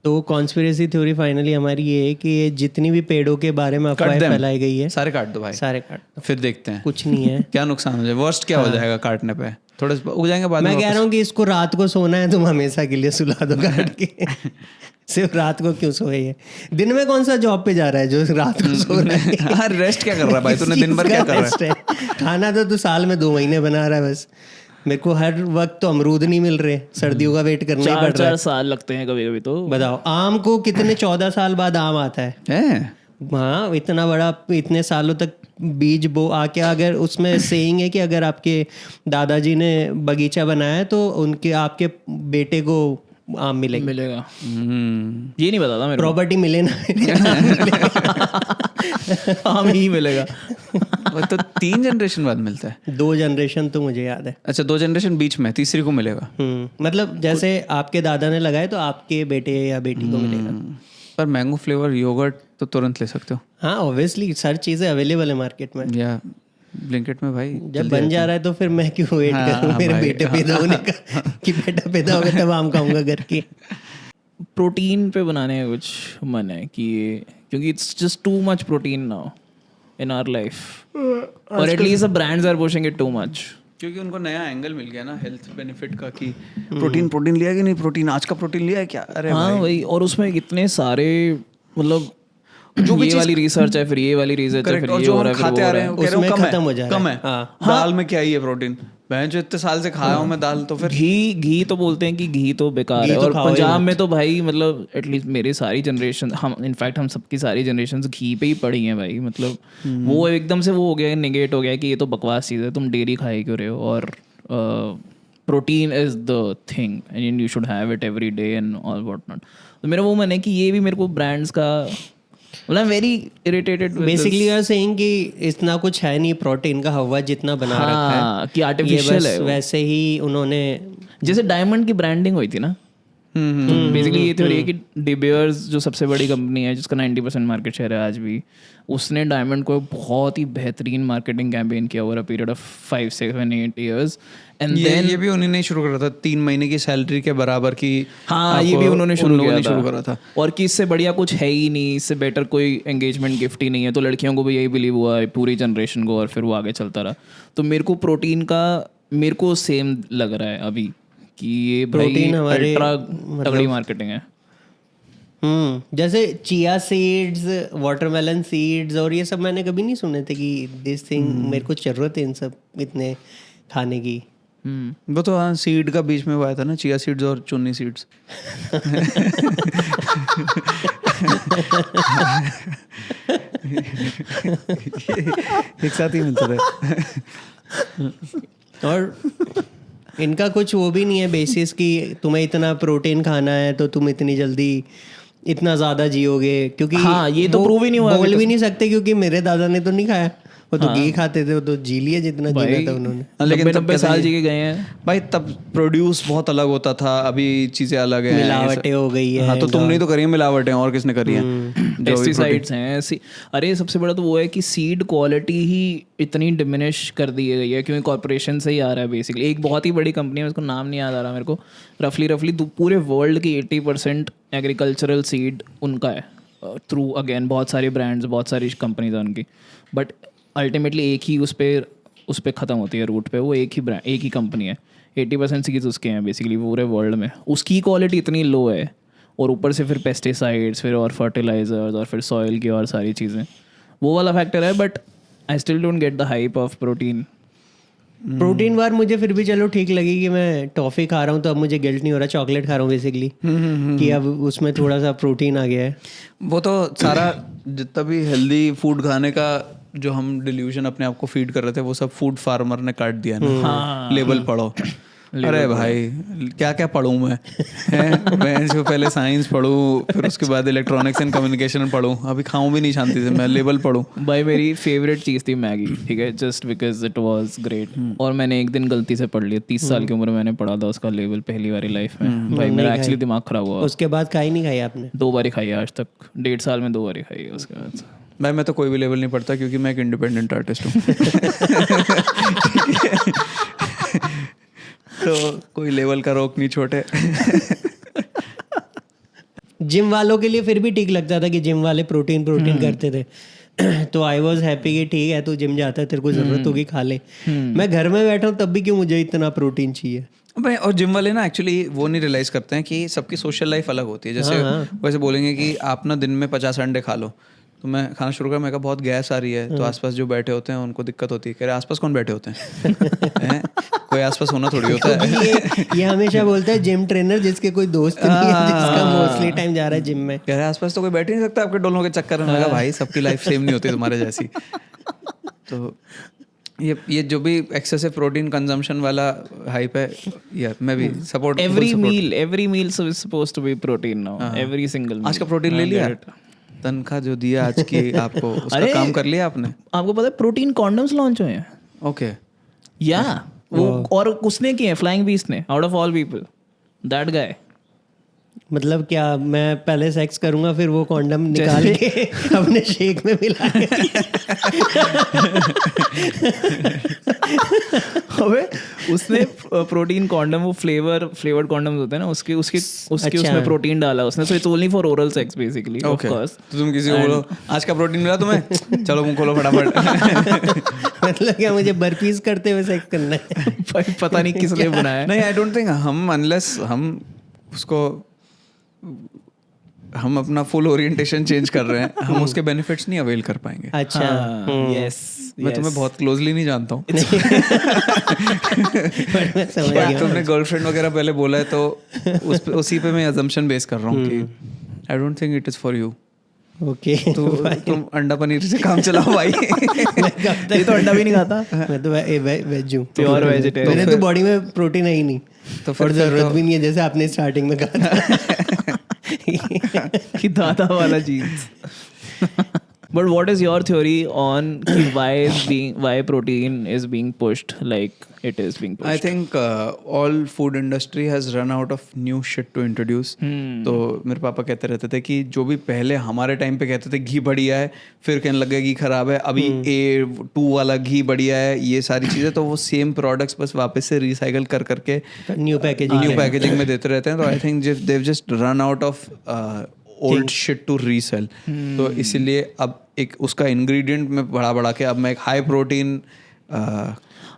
तो कॉन्स्पिरेसी थ्योरी फाइनली हमारी ये है कि ये जितनी भी पेड़ों के बारे में अफवाहें फैलाई गई है सारे काट दो भाई, सारे काट दो। फिर देखते हैं कुछ नहीं है। क्या नुकसान हो जाए, वर्स्ट क्या हो जाएगा काटने पे, थोड़े उग जाएंगे बाद में। मैं कह रहा हूँ कि इसको रात को सोना है तुम हमेशा के लिए सुला दो काट के। सिर्फ रात को क्यों सोए ये? दिन में कौन सा जॉब पे जा रहा है जो रात को सो रहा है? हाँ रेस्ट क्या कर रहा है भाई तूने, दिन भर क्या कर रहा है? खाना तो तू साल में 2 महीने बना रहा है बस। मेरे को हर वक्त तो अमरूद नहीं मिल रहे, सर्दियों का वेट करना ही पड़ रहा है। 4 साल लगते हैं कभी कभी तो। बताओ आम को कितने 14 साल बाद आम आता है। हैं? हाँ इतना बड़ा, इतने सालों तक बीज बो आके, अगर उसमें सेइंग है कि अगर आपके दादाजी ने बगीचा बनाया है तो उनके आपके बेटे को आम मिलेगा। ये नहीं पता था मेरे को। प्रॉपर्टी मिले ना आम ही मिलेगा। वो तो 3 जनरेशन बाद मिलता है। 2 जनरेशन तो मुझे याद है। अच्छा 2 जनरेशन बीच में, तीसरी को मिलेगा। मतलब जैसे आपके दादा ने लगाए तो आपके बेटे या बेटी को मिलेगा। पर मैंगो फ्लेवर योगर्ट तो तुरंत ले सकते हो। हाँ ऑब्वियसली सारी चीजें अवेलेबल है मार्केट में। या ब्लिंकिट में भाई जब बन जा रहा है तो फिर मैं क्यों वेट करूं मेरे बेटे पैदा होने का कि बेटा पैदा होगा तब आम खाऊंगा घर के। प्रोटीन पे बनाने का कुछ मन है कि क्योंकि it's just too much protein now in our life, और at least the brands are pushing it too much, क्योंकि उनको नया एंगल मिल गया ना हेल्थ बेनिफिट का कि प्रोटीन लिया कि नहीं, प्रोटीन आज का प्रोटीन लिया है क्या। अरे हाँ वही, और उसमें इतने सारे मतलब जो भी वाली रिसर्च है, फिर ये वाली रिसर्च है, फिर और ये जो हो हम रहा है, खाते आ रहे हैं उसमें खत्म हो जा रहा है। कम है। दाल में क्या ही है प्रोटीन, मैं जो इतने साल से खाया हूँ मैं दाल, तो फिर घी तो बोलते हैं कि घी तो बेकार है, और पंजाब में तो भाई मतलब एटलीस्ट मेरी सारी जनरेशन, हम इनफैक्ट हम सबकी सारी जनरेशन घी पे ही पड़ी हैं भाई। मतलब वो एकदम से वो हो गया, निगेट हो गया कि ये तो बकवास चीज़ है, तुम डेयरी खाए क्यों रहे हो, और protein is the thing and you should have it every day and all what not. तो मेरा वो मन है कि ये भी मेरे को ब्रांड्स का मतलब वेरी इरिटेटेड बेसिकली यार सेइंग कि इतना कुछ है नहीं प्रोटीन का हवा जितना बना रखा है कि आर्टिफिशियल है, वैसे ही उन्होंने जैसे डायमंड की ब्रांडिंग हुई थी ना। तो बेसिकली ये थ्योरी है कि डी बेयर्स जो सबसे बड़ी कंपनी है जिसका 90% मार्केट शेयर है आज भी, उसने डायमंड को बहुत ही बेहतरीन मार्केटिंग कैंपेन किया over a period of 5, 7, 8 years and then ये भी उन्होंने शुरू करा था 3 महीने की सैलरी के बराबर की। हाँ ये भी उन्होंने शुरू करा था। और कि इससे बढ़िया कुछ है ही नहीं, इससे बेटर कोई एंगेजमेंट गिफ्ट ही नहीं है। तो लड़कियों को भी यही बिलीव हुआ है पूरी जनरेशन को, और फिर वो आगे चलता रहा। तो मेरे को प्रोटीन का मेरे को सेम लग रहा है अभी कि ये प्रोटीन हमारे तगड़ी मार्केटिंग है। जैसे चिया सीड्स, वाटरमेलन सीड्स और ये सब मैंने कभी नहीं सुने थे कि दिस थिंग, मेरे को जरूरत है इन सब इतने खाने की। वो तो हाँ सीड का बीच में हुआ था ना, चिया सीड्स और चुन्नी सीड्स। एक साथ ही मिलते थे। और इनका कुछ वो भी नहीं है बेसिस कि तुम्हें इतना प्रोटीन खाना है तो तुम इतनी जल्दी इतना ज़्यादा जियोगे, क्योंकि हाँ ये तो प्रूव ही नहीं हुआ, बोल भी नहीं सकते क्योंकि मेरे दादा ने तो नहीं खाया, वो तो घी खाते थे, वो तो जी लिया जितना जीना था उन्होंने। लेकिन 90 साल जी के गए हैं भाई, तब प्रोड्यूस बहुत अलग होता था, अभी चीजें अलग हैं, मिलावटें हो गई है। हाँ तो तुमने तो करी है मिलावटें, और किसने करी है? पेस्टिसाइड्स हैं। अरे सबसे बड़ा तो वो है कि सीड क्वालिटी ही इतनी डिमिनिश कर दी गई है क्योंकि कॉर्पोरेशन से ही आ रहा है बेसिकली। एक बहुत ही बड़ी कंपनी है, उसका नाम नहीं याद आ रहा मेरे को, रफली पूरे वर्ल्ड की 80% एग्रीकल्चरल सीड उनका है, थ्रू अगेन बहुत सारे ब्रांड्स, बहुत सारी कंपनीज हैं उनकी, बट अल्टीमेटली एक ही उस पर ख़त्म होती है रूट पे, वो एक ही ब्रांड, एक ही कंपनी है, 80% सीड्स उसके हैं बेसिकली पूरे वर्ल्ड में। उसकी क्वालिटी इतनी लो है, और ऊपर से फिर पेस्टिसाइड्स, फिर और फर्टिलाइजर्स, और फिर सॉइल की और सारी चीज़ें, वो वाला फैक्टर है। But I still don't get the hype of protein bar. मुझे फिर भी चलो ठीक लगी कि मैं टॉफ़ी खा रहा हूँ तो अब मुझे गिल्ट नहीं हो रहा, चॉकलेट खा रहा हूँ बेसिकली, कि अब उसमें थोड़ा सा प्रोटीन आ गया है। वो तो सारा जितना भी हेल्दी फूड खाने का जो हम डिल्यूजन अपने आप को फीड कर रहे थे, वो सब फूड फार्मर ने काट दिया ना। लेबल पढ़ो, अरे भाई क्या क्या पढ़ूँ मैं जो पहले साइंस पढ़ूँ, फिर उसके बाद इलेक्ट्रॉनिक्स एंड कम्युनिकेशन पढ़ूँ, अभी खाऊं भी नहीं शांति से, मैं लेबल पढ़ूँ। भाई मेरी फेवरेट चीज़ थी मैगी, ठीक है, just because it was great, और मैंने एक दिन गलती से पढ़ लिया, 30 साल की उम्र में मैंने पढ़ा था उसका लेबल पहली बारी लाइफ में। भाई मेरा एक्चुअली दिमाग खराब हुआ। उसके बाद खाई नहीं खाई आपने? 2 बारी खाई आज तक, 1.5 साल में 2 बारी खाई है उसके बाद। भाई मैं तो कोई भी लेवल नहीं पढ़ता क्योंकि मैं एक इंडिपेंडेंट आर्टिस्ट हूँ। तो कोई लेवल का रोक नहीं छोटे। जिम वालों के लिए फिर भी ठीक लगता था कि जिम वाले प्रोटीन करते थे। तो आई वॉज हैप्पी कि ठीक है तू जिम जाता है, तेरे को जरूरत होगी खा ले। मैं घर में बैठा हूँ तब भी क्यों मुझे इतना प्रोटीन चाहिए। भाई और जिम वाले ना एक्चुअली वो नहीं रियलाइज करते हैं कि सबकी सोशल लाइफ अलग होती है। जैसे वैसे बोलेंगे कि आप ना दिन में 50 अंडे खा लो, तो मैं खाना शुरू कर, मैं कहा बहुत गैस आ रही है, तो आसपास जो बैठे होते हैं उनको दिक्कत होती है। कह रहे आसपास कौन बैठे होते हैं? हैं? कोई आसपास होना थोड़ी होता है। ये हमेशा बोलता है जिम ट्रेनर जिसके कोई दोस्त नहीं है जिसका मोस्टली टाइम जा रहा है जिम में। कह रहे आसपास तो कोई बैठ ही नहीं सकता आपके डोलों के चक्कर में। लगा भाई सबकी लाइफ सेम नहीं होती तुम्हारे जैसी। तो ये जो भी एक्सेसिव प्रोटीन कंजम्पशन वाला हाइप है यार, मैं भी support. every meal is supposed to be protein now. Every single meal. आज का प्रोटीन ले लिया, तनख्वाह जो दिया आज की आपको उसका काम कर लिया आपने? आपको पता है प्रोटीन कॉन्डम्स लॉन्च हुए हैं? ओके या वो और उसने किए फ्लाइंग बीस्ट ने, out of all people, that guy. मतलब क्या मैं पहले सेक्स करूंगा फिर वो कॉन्डम निकाल के अपने शेक में मिला अबे उसने प्रोटीन कॉन्डम, वो फ्लेवर्ड कॉन्डम्स होते हैं ना, उसके उसमें प्रोटीन डाला उसने। So it's only for oral sex basically. Of course तो तुम किसी को बोलो आज का प्रोटीन मिला तुम्हें, चलो मुंह खोलो फटाफट। मतलब क्या मुझे बर्पीज करते हुए सेक्स करना है? भाई पता नहीं किसने बनाया। नहीं आई डोंट थिंक हम अनलेस हम उसको हम अपना फुल ओरिएंटेशन चेंज कर रहे हैं, हम उसके बेनिफिट्स नहीं अवेल कर पाएंगे। अच्छा यस, मैं तुम्हें बहुत क्लोजली नहीं जानता हूँ। मैं समझ गया। तुमने गर्लफ्रेंड वगैरह पहले बोला है तो उसी पे मैं अजम्पशन बेस कर रहा हूँ कि आई don't think it is for you. Okay तो तुम अंडा पनीर से काम चलाओ भाई। ये तो अंडा भी नहीं खाता। मैं तो वेज हूँ, प्योर वेजिटेरियन। मेरे तो बॉडी में प्रोटीन है ही नहीं, तो और जरूरत भी नहीं है जैसे आपने स्टार्टिंग में कहा था। कि दादा वाला jeans. But what is your theory on why protein is being pushed like it is being pushed? I think all food industry has run out of new shit to introduce. तो मेरे पापा कहते रहते थे कि जो भी पहले हमारे टाइम पे कहते थे घी बढ़िया है, फिर कहने लगे घी खराब है, अभी A2 वाला घी बढ़िया है, ये सारी चीज़ें, तो वो सेम प्रोडक्ट्स बस वापस से रिसाइकल कर करके न्यू पैकेजिंग में देते रहते हैं। तो I think they've just run out of old shit to resell. तो इसीलिए अब एक उसका इंग्रेडिएंट में बढ़ा के अब मैं एक हाई प्रोटीन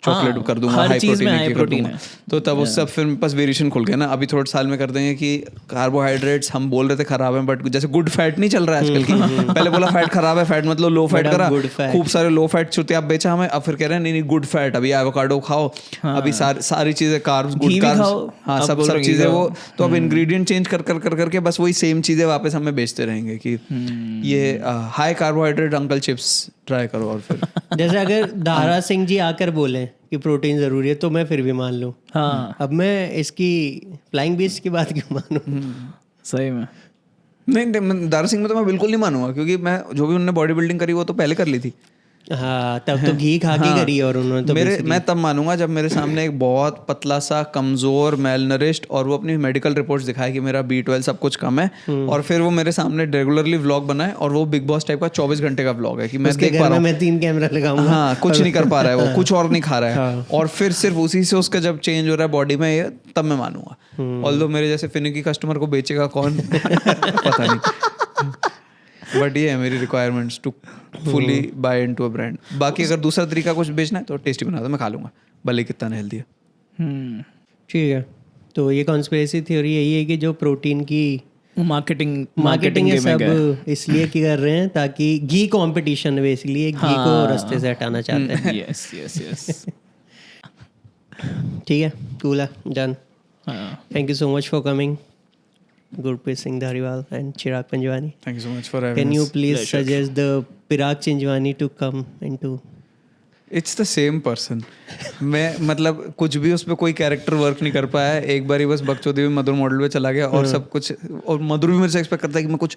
चॉकलेट कर दूंगा, हाई प्रोटीन कर दूंगा, तो तब उससे अब फिर बस वेरिएशन खुल गया ना। अभी थोड़े साल में कर देंगे कि कार्बोहाइड्रेट्स हम बोल रहे थे खराब है, बट जैसे गुड फैट नहीं चल रहा है आजकल की। पहले बोला फैट खराब है, फैट मतलब लो फैट करा, खूब सारे लो फैट चुते आप बेचा हमें। अब फिर कह रहे हैं नहीं गुड फैट, अभी एवोकाडो खाओ, अभी सारी चीजें कार्ब्स, गुड कार्ब्स, हाँ सब चीजें वो। तो अब इंग्रेडिएंट चेंज कर करके बस वही सेम चीजें वापस हमें बेचते रहेंगे कि ये high carbohydrate uncle chips try करो। और फिर जैसे अगर दारा सिंह जी आकर बोले कि प्रोटीन जरूरी है तो मैं फिर भी मान लूँ। हाँ, अब मैं इसकी फ्लाइंग बीस्ट की बात क्यों मानूं? सही में नहीं, दारा सिंह में तो मैं बिल्कुल नहीं मानूंगा, क्योंकि मैं जो भी उन्होंने बॉडी बिल्डिंग करी वो तो पहले कर ली थी। हाँ, तब तो घी खा के करी और उन्होंने तो मैं तब मानूंगा जब मेरे सामने एक बहुत पतला सा कमजोर मेलनरिश्ड और वो अपनी मेडिकल रिपोर्ट्स दिखाए कि मेरा B12 सब कुछ कम है, और फिर वो मेरे सामने रेगुलरली व्लॉग बनाए, और वो बिग बॉस टाइप का 24 घंटे का व्लॉग है कि मैं देख पा रहा हूँ, मैं 3 कैमरा लगाऊंगा, हाँ कुछ नहीं कर पा रहा है वो, कुछ और नहीं खा रहा है, और फिर सिर्फ उसी से उसका जब चेंज हो रहा है बॉडी में, ये तब मैं मानूंगा। ऑल्दो मेरे जैसे फिनिकी कस्टमर को बेचेगा कौन पता नहीं, बट ये है मेरी requirements to fully buy into a brand. बाकी अगर दूसरा तरीका कुछ बेचना है तो टेस्टी बना दो, मैं खा लूंगा, भले कितना नहीं हेल्दी है। ठीक है, तो ये कॉन्स्पिरेसी थ्योरी यही है कि जो प्रोटीन की मार्केटिंग है सब इसलिए की कर रहे हैं ताकि घी कंपटीशन है, बेसिकली घी को रास्ते से हटाना चाहते हैं। Yes yes yes. ठीक है, कूल है, done. Thank you so much for coming Gurpreet Singh Dhariwal and Chirag Panjwani. Thank you so much for having us. Can you please suggest the Pirag Chinjwani to come into? It's the same person. मैं मतलब कुछ भी उस पर कोई कैरेक्टर वर्क नहीं कर पाया है। एक बार ही बस बकचोदी में मधुर मॉडल पे चला गया और सब कुछ, और मधुर भी मेरे से एक्सपेक्ट करता है कि मैं कुछ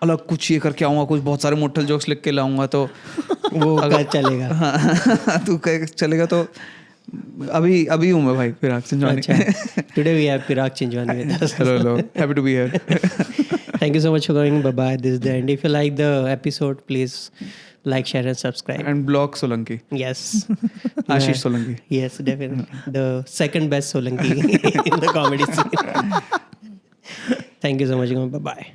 अलग कुछ ये करके आऊँगा, कुछ बहुत सारे मोटल जोक्स लिख के लाऊंगा, तो वो अगर चलेगा। हाँ तू चलेगा तो अभी हूँ मैं भाई पिराग चिंजवानी। Today we have Pirag Chinjwani with us. Hello, happy to be here. Thank you so much for going. Bye bye. This is the end. If you like the episode, please like, share, and subscribe. And block Solanki. Yes. Ashish Solanki. Yes, definitely. The second best Solanki in the comedy scene. Thank you so much. Bye bye.